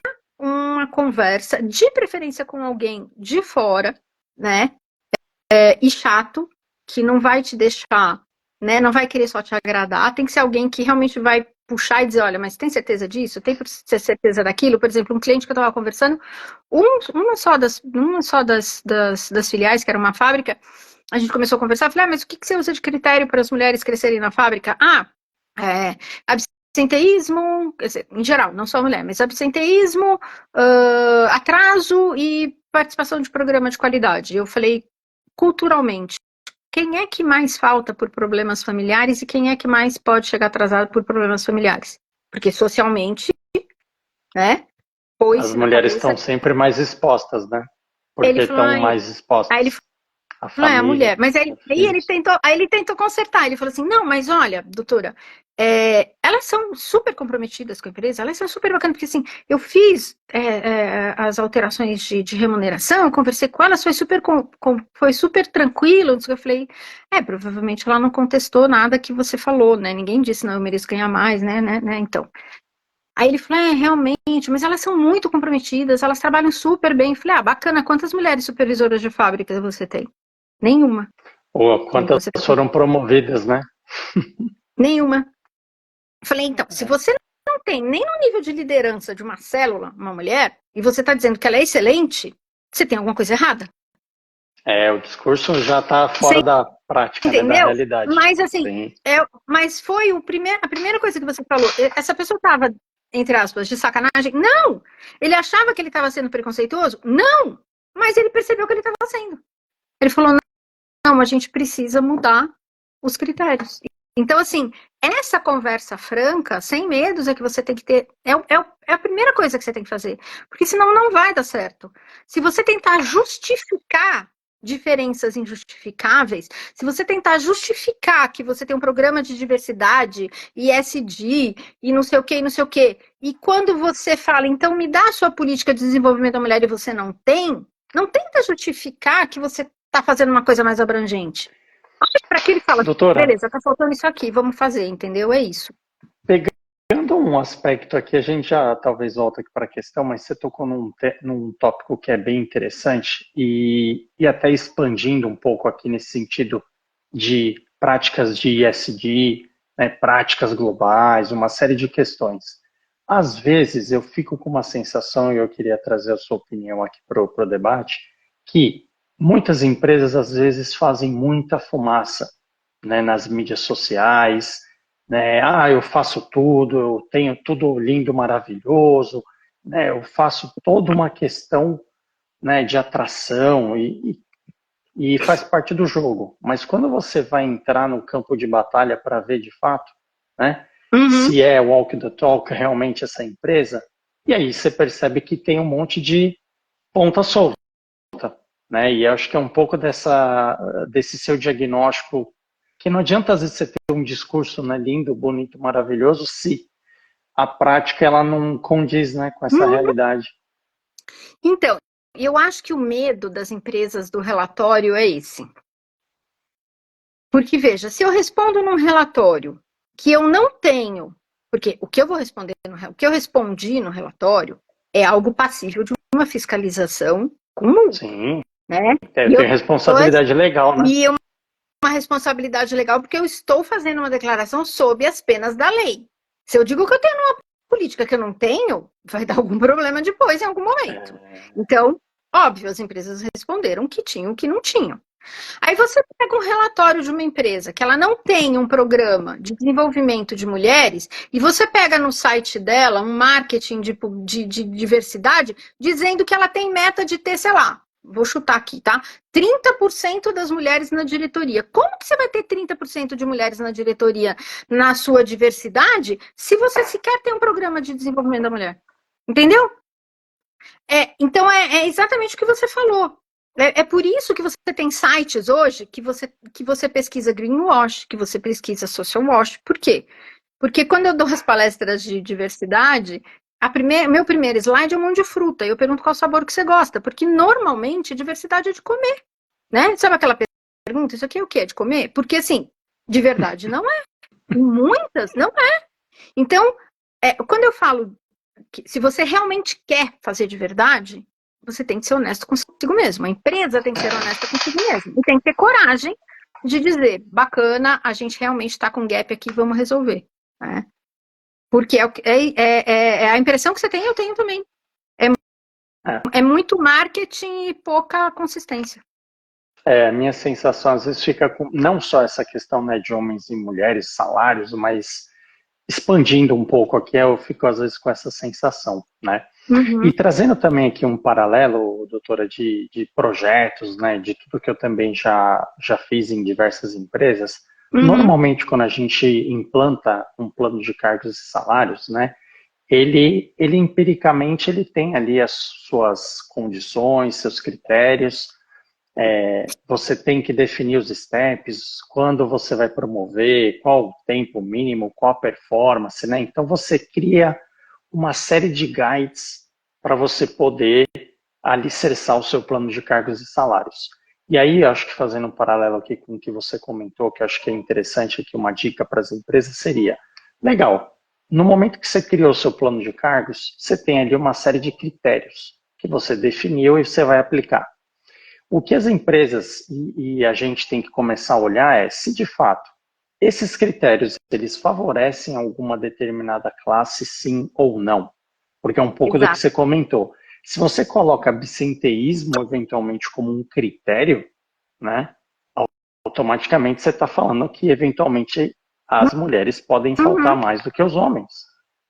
uma conversa, de preferência com alguém de fora, né? E chato, que não vai te deixar, né? Não vai querer só te agradar. Tem que ser alguém que realmente vai puxar e dizer, olha, mas tem certeza disso? Tem certeza daquilo? Por exemplo, um cliente que eu estava conversando, uma só das filiais, que era uma fábrica, a gente começou a conversar, eu falei, mas o que você usa de critério para as mulheres crescerem na fábrica? Absenteísmo, quer dizer, em geral, não só mulher, mas absenteísmo, atraso e participação de programa de qualidade. Eu falei, culturalmente, quem é que mais falta por problemas familiares e quem é que mais pode chegar atrasado por problemas familiares? Porque socialmente, né? As mulheres estão sempre mais expostas, né? Porque estão mais expostas. Aí ele a família, a mulher. Mas aí ele tentou consertar. Ele falou assim, não, mas olha, doutora, elas são super comprometidas com a empresa, elas são super bacanas, porque assim, eu fiz as alterações de remuneração, eu conversei com elas, foi super tranquilo. Eu falei, provavelmente ela não contestou nada que você falou, né? Ninguém disse, não, eu mereço ganhar mais, né? Então. Aí ele falou, realmente, mas elas são muito comprometidas, elas trabalham super bem. Eu falei, bacana, quantas mulheres supervisoras de fábrica você tem? Nenhuma. Ou quantas foram promovidas, né? Nenhuma. Eu falei, então, se você não tem nem no nível de liderança de uma célula, uma mulher, e você está dizendo que ela é excelente, você tem alguma coisa errada. O discurso já está fora da prática, né, da realidade. Mas assim, mas foi a primeira coisa que você falou. Essa pessoa estava, entre aspas, de sacanagem? Não! Ele achava que ele estava sendo preconceituoso? Não! Mas ele percebeu que ele estava sendo. Ele falou, não, a gente precisa mudar os critérios. Então, assim, essa conversa franca, sem medos, é que você tem que ter. É a primeira coisa que você tem que fazer. Porque senão não vai dar certo. Se você tentar justificar diferenças injustificáveis, se você tentar justificar que você tem um programa de diversidade, ESG, e não sei o quê, e quando você fala, então me dá a sua política de desenvolvimento da mulher e você não tenta justificar que você está fazendo uma coisa mais abrangente. Para que ele fala, doutora, beleza, tá faltando isso aqui, vamos fazer, entendeu? É isso. Pegando um aspecto aqui, a gente já talvez volta aqui para a questão, mas você tocou num tópico que é bem interessante e até expandindo um pouco aqui nesse sentido de práticas de ESG, né, práticas globais, uma série de questões. Às vezes eu fico com uma sensação, e eu queria trazer a sua opinião aqui para o debate, que muitas empresas, às vezes, fazem muita fumaça, né, nas mídias sociais, né, eu faço tudo, eu tenho tudo lindo, maravilhoso, né, eu faço toda uma questão, né, de atração e faz parte do jogo. Mas quando você vai entrar no campo de batalha para ver de fato, né, se é walk the talk realmente essa empresa, e aí você percebe que tem um monte de ponta solta. Né? E eu acho que é um pouco desse seu diagnóstico, que não adianta às vezes você ter um discurso, né, lindo, bonito, maravilhoso, se a prática ela não condiz, né, com essa realidade. Então, eu acho que o medo das empresas do relatório é esse. Porque, veja, se eu respondo num relatório que eu não tenho, porque o que eu vou responder, o que eu respondi no relatório é algo passível de uma fiscalização comum. Sim. Né? Tem responsabilidade legal, né? E uma responsabilidade legal porque eu estou fazendo uma declaração sob as penas da lei. Se eu digo que eu tenho uma política que eu não tenho, vai dar algum problema depois, em algum momento. Então, óbvio, as empresas responderam que tinham, que não tinham. Aí você pega um relatório de uma empresa que ela não tem um programa de desenvolvimento de mulheres e você pega no site dela um marketing de diversidade dizendo que ela tem meta de ter, sei lá, vou chutar aqui, tá? 30% das mulheres na diretoria. Como que você vai ter 30% de mulheres na diretoria na sua diversidade se você sequer tem um programa de desenvolvimento da mulher? Entendeu? Então é exatamente o que você falou. É por isso que você tem sites hoje que você pesquisa greenwash, que você pesquisa social wash. Por quê? Porque quando eu dou as palestras de diversidade, meu primeiro slide é um monte de fruta. Eu pergunto qual sabor que você gosta, porque normalmente diversidade é de comer, né? Sabe aquela pergunta, isso aqui é o quê? É de comer? Porque assim, de verdade não é. Muitas não é. Então, quando eu falo que se você realmente quer fazer de verdade, você tem que ser honesto consigo mesmo. A empresa tem que ser honesta consigo mesmo. E tem que ter coragem de dizer, bacana, a gente realmente está com gap aqui, vamos resolver. Né? Porque é a impressão que você tem, eu tenho também. É muito marketing e pouca consistência. A minha sensação às vezes fica com não só essa questão, né, de homens e mulheres, salários, mas expandindo um pouco aqui, eu fico às vezes com essa sensação, né? Uhum. E trazendo também aqui um paralelo, doutora, de projetos, né, de tudo que eu também já fiz em diversas empresas, normalmente quando a gente implanta um plano de cargos e salários, né, ele empiricamente ele tem ali as suas condições, seus critérios, você tem que definir os steps, quando você vai promover, qual o tempo mínimo, qual a performance, né? Então você cria uma série de guides para você poder alicerçar o seu plano de cargos e salários. E aí, acho que fazendo um paralelo aqui com o que você comentou, que acho que é interessante aqui, uma dica para as empresas seria, legal, no momento que você criou o seu plano de cargos, você tem ali uma série de critérios que você definiu e você vai aplicar. O que as empresas e a gente tem que começar a olhar é se de fato esses critérios eles favorecem alguma determinada classe, sim ou não. Porque é um pouco do que você comentou. Se você coloca absenteísmo eventualmente como um critério, né, automaticamente você está falando que eventualmente as mulheres podem faltar mais do que os homens,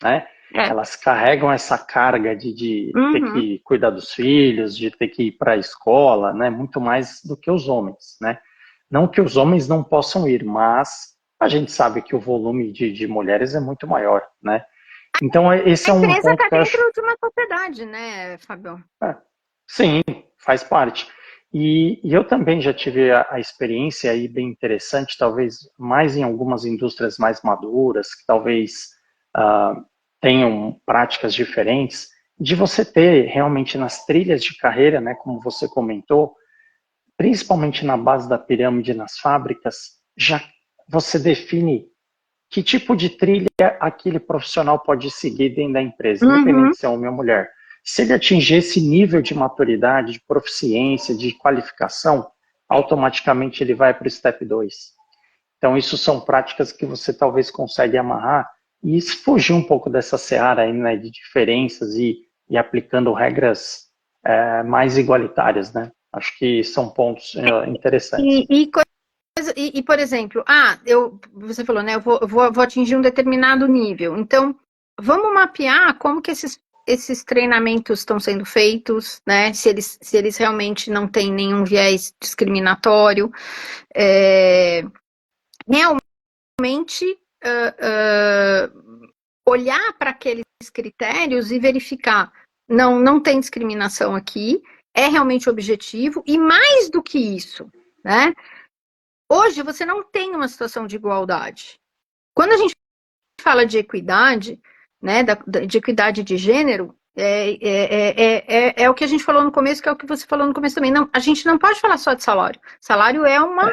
né? Elas carregam essa carga de ter que cuidar dos filhos, de ter que ir para a escola, né? Muito mais do que os homens, né? Não que os homens não possam ir, mas a gente sabe que o volume de mulheres é muito maior, né? Então esse é um ponto que eu acho... A empresa está dentro de uma sociedade, né, Fábio? Sim, faz parte. E eu também já tive a experiência aí bem interessante, talvez mais em algumas indústrias mais maduras, que talvez tenham práticas diferentes, de você ter realmente nas trilhas de carreira, né, como você comentou, principalmente na base da pirâmide nas fábricas, já você define que tipo de trilha aquele profissional pode seguir dentro da empresa, independente se é homem ou mulher. Se ele atingir esse nível de maturidade, de proficiência, de qualificação, automaticamente ele vai para o step 2. Então, isso são práticas que você talvez consegue amarrar e fugir um pouco dessa seara aí, né, de diferenças e aplicando regras mais igualitárias, né? Acho que são pontos interessantes. E, por exemplo, você falou, né? Eu vou atingir um determinado nível. Então, vamos mapear como que esses treinamentos estão sendo feitos, né? Se eles realmente não têm nenhum viés discriminatório. Realmente olhar para aqueles critérios e verificar, não tem discriminação aqui, é realmente objetivo, e mais do que isso, né? Hoje você não tem uma situação de igualdade. Quando a gente fala de equidade, né, de equidade de gênero, é o que a gente falou no começo, que é o que você falou no começo também. Não, a gente não pode falar só de salário. Salário é uma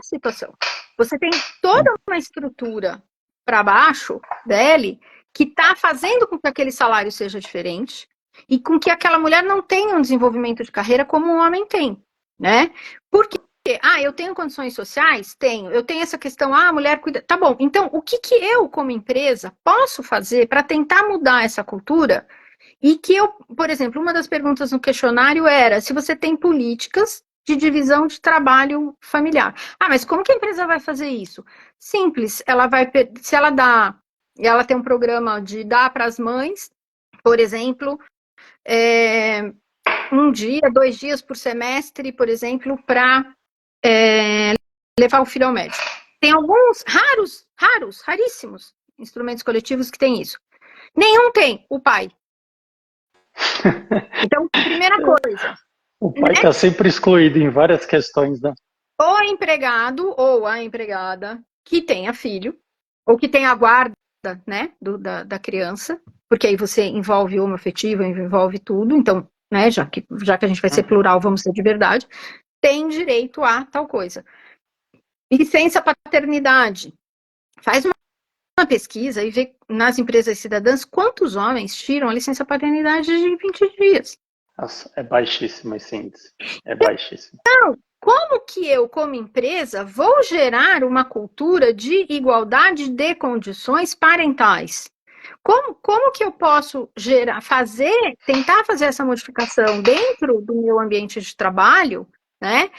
situação. Você tem toda uma estrutura para baixo dele que está fazendo com que aquele salário seja diferente e com que aquela mulher não tenha um desenvolvimento de carreira como um homem tem, né? Porque eu tenho condições sociais? Tenho. Eu tenho essa questão, a mulher cuida... Tá bom, então o que eu, como empresa, posso fazer para tentar mudar essa cultura? E que eu, por exemplo, uma das perguntas no questionário era se você tem políticas de divisão de trabalho familiar. Mas como que a empresa vai fazer isso? Simples, se ela tem um programa de dar para as mães, por exemplo, 1 dia, 2 dias por semestre, por exemplo, para levar o filho ao médico. Tem alguns raríssimos instrumentos coletivos que tem isso. Nenhum tem o pai. Então, primeira coisa. O pai está sempre excluído em várias questões, né? O empregado ou a empregada que tenha filho, ou que tenha a guarda, né, da criança, porque aí você envolve o homoafetivo, envolve tudo, então, né, já que a gente vai ser plural, vamos ser de verdade, tem direito a tal coisa. Licença paternidade. Faz uma pesquisa e vê nas empresas cidadãs quantos homens tiram a licença paternidade de 20 dias. Nossa, é baixíssimo esse índice. É baixíssimo. Então, como que eu, como empresa, vou gerar uma cultura de igualdade de condições parentais? como que eu posso tentar fazer essa modificação dentro do meu ambiente de trabalho, né?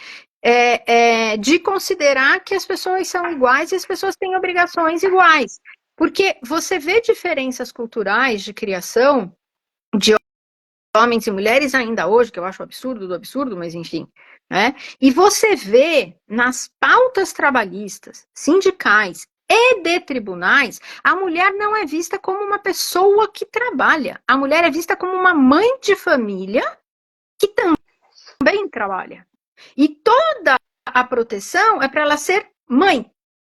De considerar que as pessoas são iguais e as pessoas têm obrigações iguais. Porque você vê diferenças culturais de criação de homens e mulheres ainda hoje, que eu acho absurdo do absurdo, mas enfim, né? E você vê nas pautas trabalhistas, sindicais e de tribunais, a mulher não é vista como uma pessoa que trabalha. A mulher é vista como uma mãe de família que também trabalha. E toda a proteção é para ela ser mãe.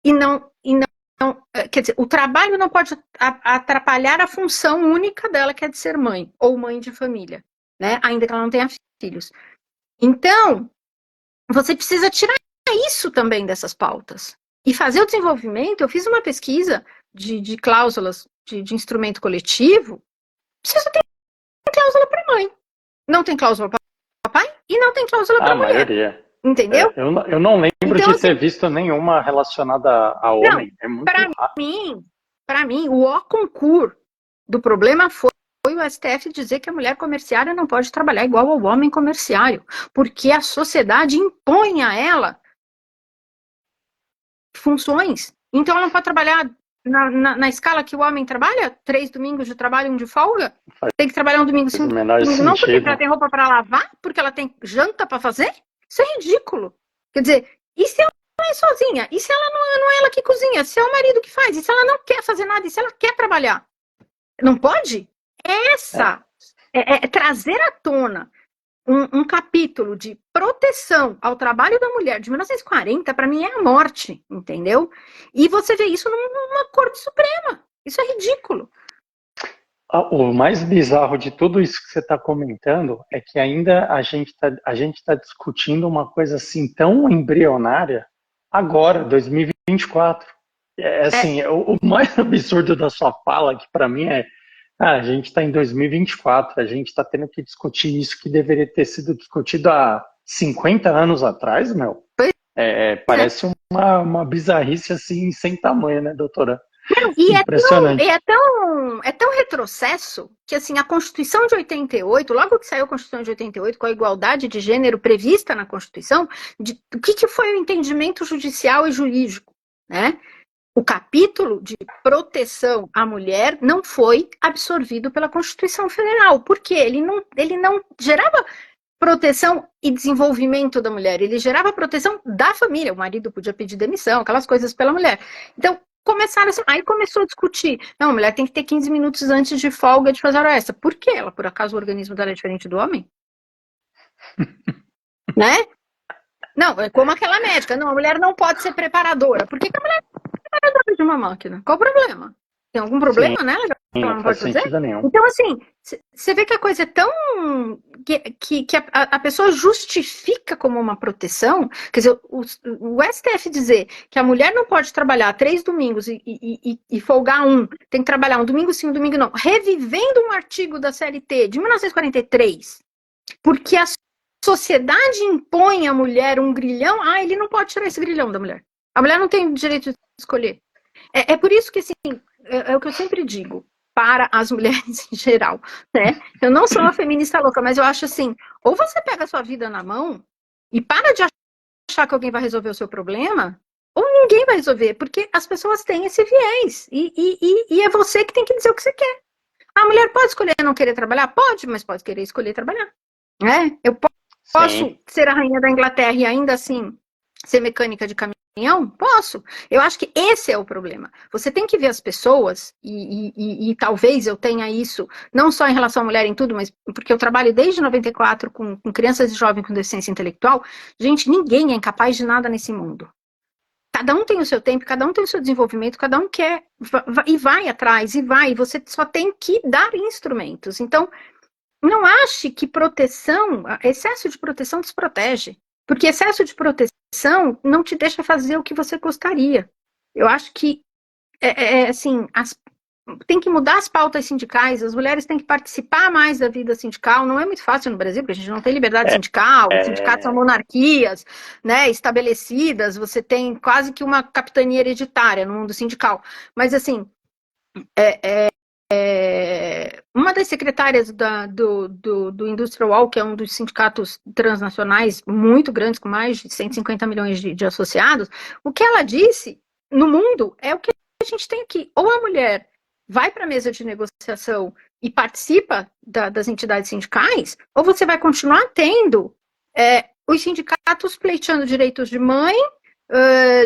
E não, quer dizer, o trabalho não pode atrapalhar a função única dela, que é de ser mãe, ou mãe de família, né? Ainda que ela não tenha filhos. Então, você precisa tirar isso também dessas pautas. E fazer o desenvolvimento, eu fiz uma pesquisa de cláusulas de instrumento coletivo, precisa ter cláusula para mãe. Não tem cláusula para papai e não tem cláusula para mulher. Maioria. Entendeu? Eu não lembro então, de ter visto nenhuma relacionada a homem. É muito para mim, o ó concurso do problema foi o STF dizer que a mulher comerciária não pode trabalhar igual ao homem comerciário, porque a sociedade impõe a ela funções. Então ela não pode trabalhar na escala que o homem trabalha, 3 domingos de trabalho e 1 de folga. Tem que trabalhar um domingo, 5 domingos, não porque ela tem roupa para lavar, porque ela tem janta para fazer. Isso é ridículo. Quer dizer, e se ela é sozinha? E se ela não é ela que cozinha? Se é o marido que faz? E se ela não quer fazer nada? E se ela quer trabalhar? Não pode? Trazer à tona um capítulo de proteção ao trabalho da mulher de 1940, para mim, é a morte, entendeu? E você vê isso numa Corte Suprema. Isso é ridículo. O mais bizarro de tudo isso que você está comentando é que ainda a gente tá discutindo uma coisa assim tão embrionária agora, 2024. O mais absurdo da sua fala, que para mim a gente está em 2024, a gente está tendo que discutir isso que deveria ter sido discutido há 50 anos atrás, meu. Parece uma bizarrice assim sem tamanho, né, doutora? E é tão retrocesso que, assim, a Constituição de 88, logo que saiu a Constituição de 88, com a igualdade de gênero prevista na Constituição, o que foi o entendimento judicial e jurídico, né? O capítulo de proteção à mulher não foi absorvido pela Constituição Federal, porque ele não gerava proteção e desenvolvimento da mulher, ele gerava proteção da família, o marido podia pedir demissão, aquelas coisas pela mulher. Então, aí começou a discutir. Não, a mulher tem que ter 15 minutos antes de folga de fazer hora extra. Por quê? Ela, por acaso, o organismo dela é diferente do homem? Né? Não, é como aquela médica. Não, a mulher não pode ser preparadora. Por que a mulher é preparadora de uma máquina? Qual o problema? Tem algum problema, né? Ela não pode fazer? Então, assim, você vê que a coisa é tão... que a pessoa justifica como uma proteção. Quer dizer, o STF dizer que a mulher não pode trabalhar 3 domingos e folgar 1, tem que trabalhar um domingo sim, um domingo não, revivendo um artigo da CLT de 1943, porque a sociedade impõe à mulher um grilhão, ele não pode tirar esse grilhão da mulher. A mulher não tem direito de escolher. É por isso que, assim, é o que eu sempre digo para as mulheres em geral, né? Eu não sou uma feminista louca, mas eu acho assim, ou você pega a sua vida na mão e para de achar que alguém vai resolver o seu problema, ou ninguém vai resolver, porque as pessoas têm esse viés, e é você que tem que dizer o que você quer. A mulher pode escolher não querer trabalhar? Pode, mas pode querer escolher trabalhar. Né? Eu posso ser a rainha da Inglaterra e ainda assim ser mecânica de caminhão? Posso. Eu acho que esse é o problema. Você tem que ver as pessoas, e talvez eu tenha isso, não só em relação à mulher em tudo, mas porque eu trabalho desde 94 com crianças e jovens com deficiência intelectual. Gente, ninguém é incapaz de nada nesse mundo. Cada um tem o seu tempo, cada um tem o seu desenvolvimento, cada um quer e vai atrás, e você só tem que dar instrumentos. Então, não ache que excesso de proteção desprotege. Porque excesso de proteção não te deixa fazer o que você gostaria. Eu acho que, assim, tem que mudar as pautas sindicais, as mulheres têm que participar mais da vida sindical. Não é muito fácil no Brasil, porque a gente não tem liberdade sindical, os sindicatos são monarquias, né, estabelecidas, você tem quase que uma capitania hereditária no mundo sindical. Mas, assim, Uma das secretárias do Industrial All, que é um dos sindicatos transnacionais muito grandes, com mais de 150 milhões de associados, o que ela disse no mundo é o que a gente tem aqui. Ou a mulher vai para a mesa de negociação e participa das entidades sindicais, ou você vai continuar tendo os sindicatos pleiteando direitos de mãe,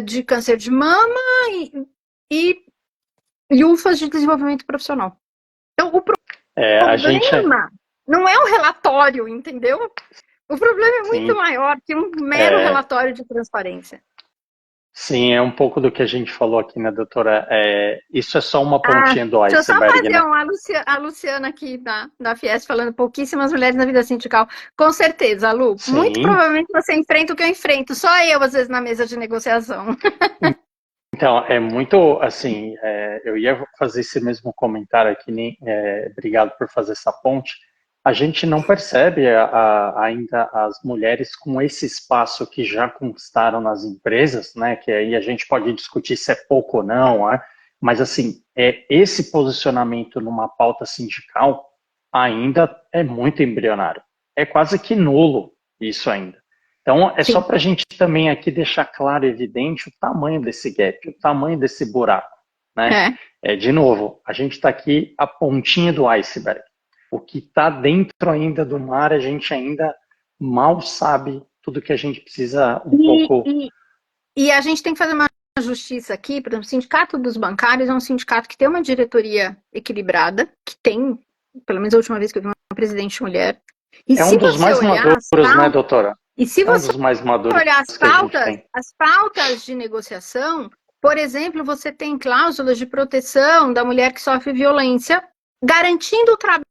de câncer de mama e UFAs de desenvolvimento profissional. Então, o problema não é o relatório, entendeu? O problema é muito maior que um mero relatório de transparência. Sim, é um pouco do que a gente falou aqui, né, doutora? Isso é só uma pontinha do iceberg. Deixa eu só fazer a Luciana aqui da Fiesp falando pouquíssimas mulheres na vida sindical. Com certeza, Lu. Sim. Muito provavelmente você enfrenta o que eu enfrento. Só eu, às vezes, na mesa de negociação. Então, é muito, assim, eu ia fazer esse mesmo comentário aqui, obrigado por fazer essa ponte. A gente não percebe ainda as mulheres com esse espaço que já conquistaram nas empresas, né, que aí a gente pode discutir se é pouco ou não, mas, assim, esse posicionamento numa pauta sindical ainda é muito embrionário. É quase que nulo isso ainda. Então, é só para a gente também aqui deixar claro e evidente o tamanho desse gap, o tamanho desse buraco, né? De novo, a gente está aqui a pontinha do iceberg. O que está dentro ainda do mar, a gente ainda mal sabe tudo que a gente precisa pouco... E a gente tem que fazer uma justiça aqui, por exemplo, o Sindicato dos Bancários é um sindicato que tem uma diretoria equilibrada, que tem, pelo menos a última vez que eu vi uma presidente mulher. E é um dos mais maduros, né, doutora? E se você olhar as pautas de negociação, por exemplo, você tem cláusulas de proteção da mulher que sofre violência, garantindo o trabalho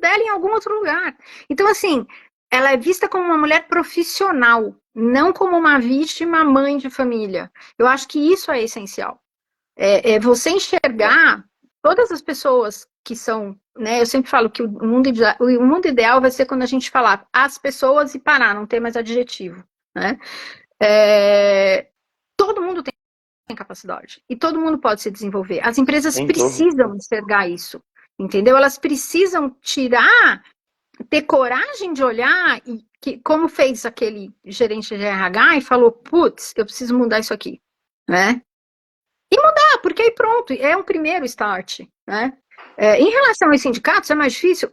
dela em algum outro lugar. Então, assim, ela é vista como uma mulher profissional, não como uma vítima, mãe de família. Eu acho que isso é essencial. É você enxergar todas as pessoas que são, né? Eu sempre falo que o mundo ideal vai ser quando a gente falar as pessoas e parar, não ter mais adjetivo, né? Todo mundo tem capacidade e todo mundo pode se desenvolver. As empresas precisam enxergar isso, entendeu? Elas precisam ter coragem de olhar como fez aquele gerente de RH e falou, putz, eu preciso mudar isso aqui, né? E mudar, porque aí pronto, é um primeiro start, né? Em relação aos sindicatos, é mais difícil?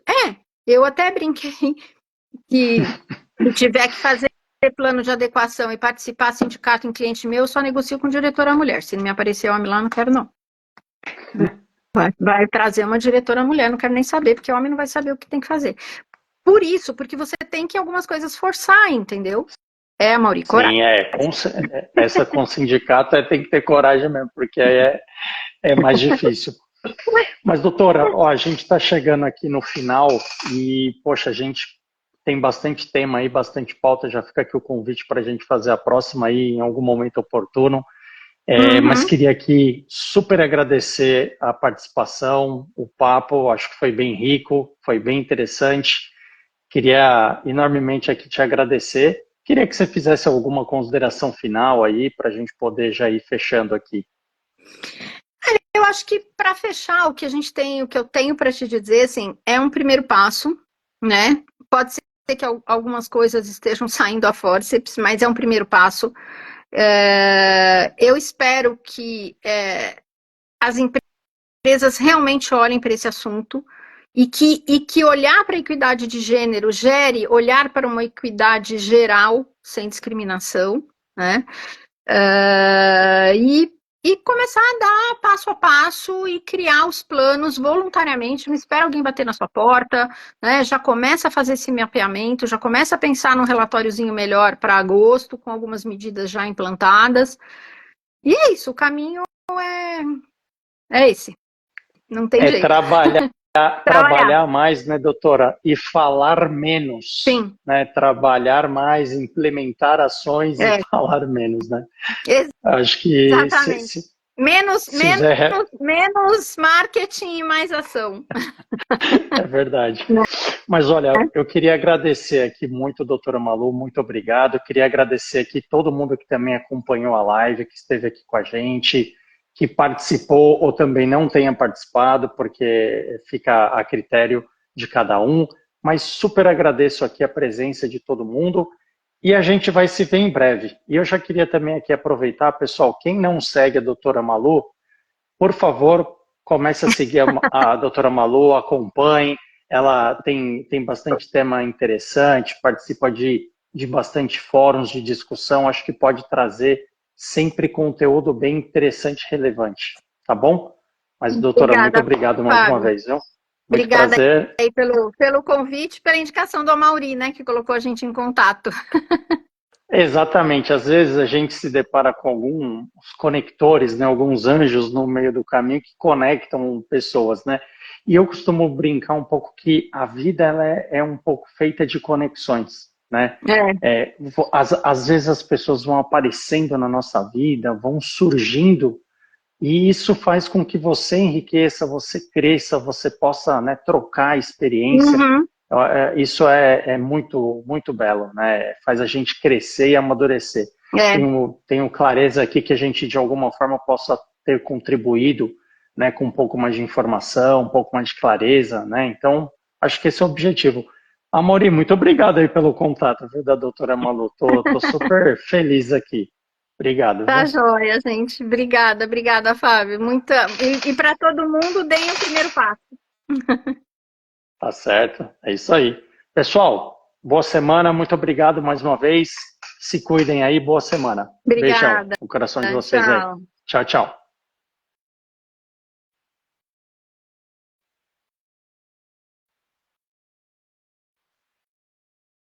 Eu até brinquei que se tiver que fazer plano de adequação e participar sindicato em cliente meu, eu só negocio com diretora mulher. Se não me aparecer homem lá, não quero não. Vai trazer uma diretora mulher, não quero nem saber, porque o homem não vai saber o que tem que fazer. Por isso, porque você tem que algumas coisas forçar, entendeu? Mauri, coragem. Sim, essa com sindicato tem que ter coragem mesmo, porque aí é mais difícil. Mas, doutora, a gente está chegando aqui no final e, poxa, a gente tem bastante tema aí, bastante pauta, já fica aqui o convite para a gente fazer a próxima aí em algum momento oportuno. Mas queria aqui super agradecer a participação, o papo, acho que foi bem rico, foi bem interessante. Queria enormemente aqui te agradecer. Queria que você fizesse alguma consideração final aí para a gente poder já ir fechando aqui. Eu acho que para fechar o que eu tenho para te dizer, assim, é um primeiro passo, né? Pode ser que algumas coisas estejam saindo a forceps, mas é um primeiro passo. Eu espero que as empresas realmente olhem para esse assunto e que olhar para a equidade de gênero gere olhar para uma equidade geral, sem discriminação, né? E começar a dar passo a passo e criar os planos voluntariamente. Não espera alguém bater na sua porta, né? Já começa a fazer esse mapeamento, já começa a pensar num relatóriozinho melhor para agosto, com algumas medidas já implantadas. E é isso, o caminho é esse. Não tem jeito. Trabalhar mais, né, doutora? E falar menos. Sim. Né? Trabalhar mais, implementar ações e falar menos, né? Acho que... Exatamente. Menos marketing e mais ação. É verdade. Mas olha, eu queria agradecer aqui muito, doutora Malu, muito obrigado. Eu queria agradecer aqui todo mundo que também acompanhou a live, que esteve aqui com a gente. que participou ou também não tenha participado, porque fica a critério de cada um, mas super agradeço aqui a presença de todo mundo e a gente vai se ver em breve. E eu já queria também aqui aproveitar, pessoal, quem não segue a doutora Malu, por favor, comece a seguir a doutora Malu, acompanhe, ela tem bastante tema interessante, participa de bastante fóruns de discussão, acho que pode trazer sempre conteúdo bem interessante e relevante, tá bom? Mas, doutora, Obrigada, muito obrigado mais uma vez, viu? Muito Obrigada prazer. aí pelo convite e pela indicação do Amaury, né, que colocou a gente em contato. Exatamente, às vezes a gente se depara com alguns conectores, né, alguns anjos no meio do caminho que conectam pessoas, né? E eu costumo brincar um pouco que a vida ela é um pouco feita de conexões, né? Às vezes as pessoas vão aparecendo na nossa vida, vão surgindo, e isso faz com que você enriqueça, você cresça, você possa, né, trocar experiência. Uhum. Isso é muito, muito belo, né? Faz a gente crescer e amadurecer. Tenho clareza aqui que a gente, de alguma forma, possa ter contribuído, né, com um pouco mais de informação, um pouco mais de clareza, né? Então, acho que esse é o objetivo. Amaury, muito obrigado aí pelo contato, viu, da doutora Malu. Tô super feliz aqui. Obrigado. Tá Viu? joia, gente. Obrigada, Fábio. E para todo mundo, deem o primeiro passo. Tá certo, é isso aí. Pessoal, boa semana, muito obrigado mais uma vez. Se cuidem aí, boa semana. Obrigada. Beijão no coração de vocês Tchau. aí. Tchau, tchau.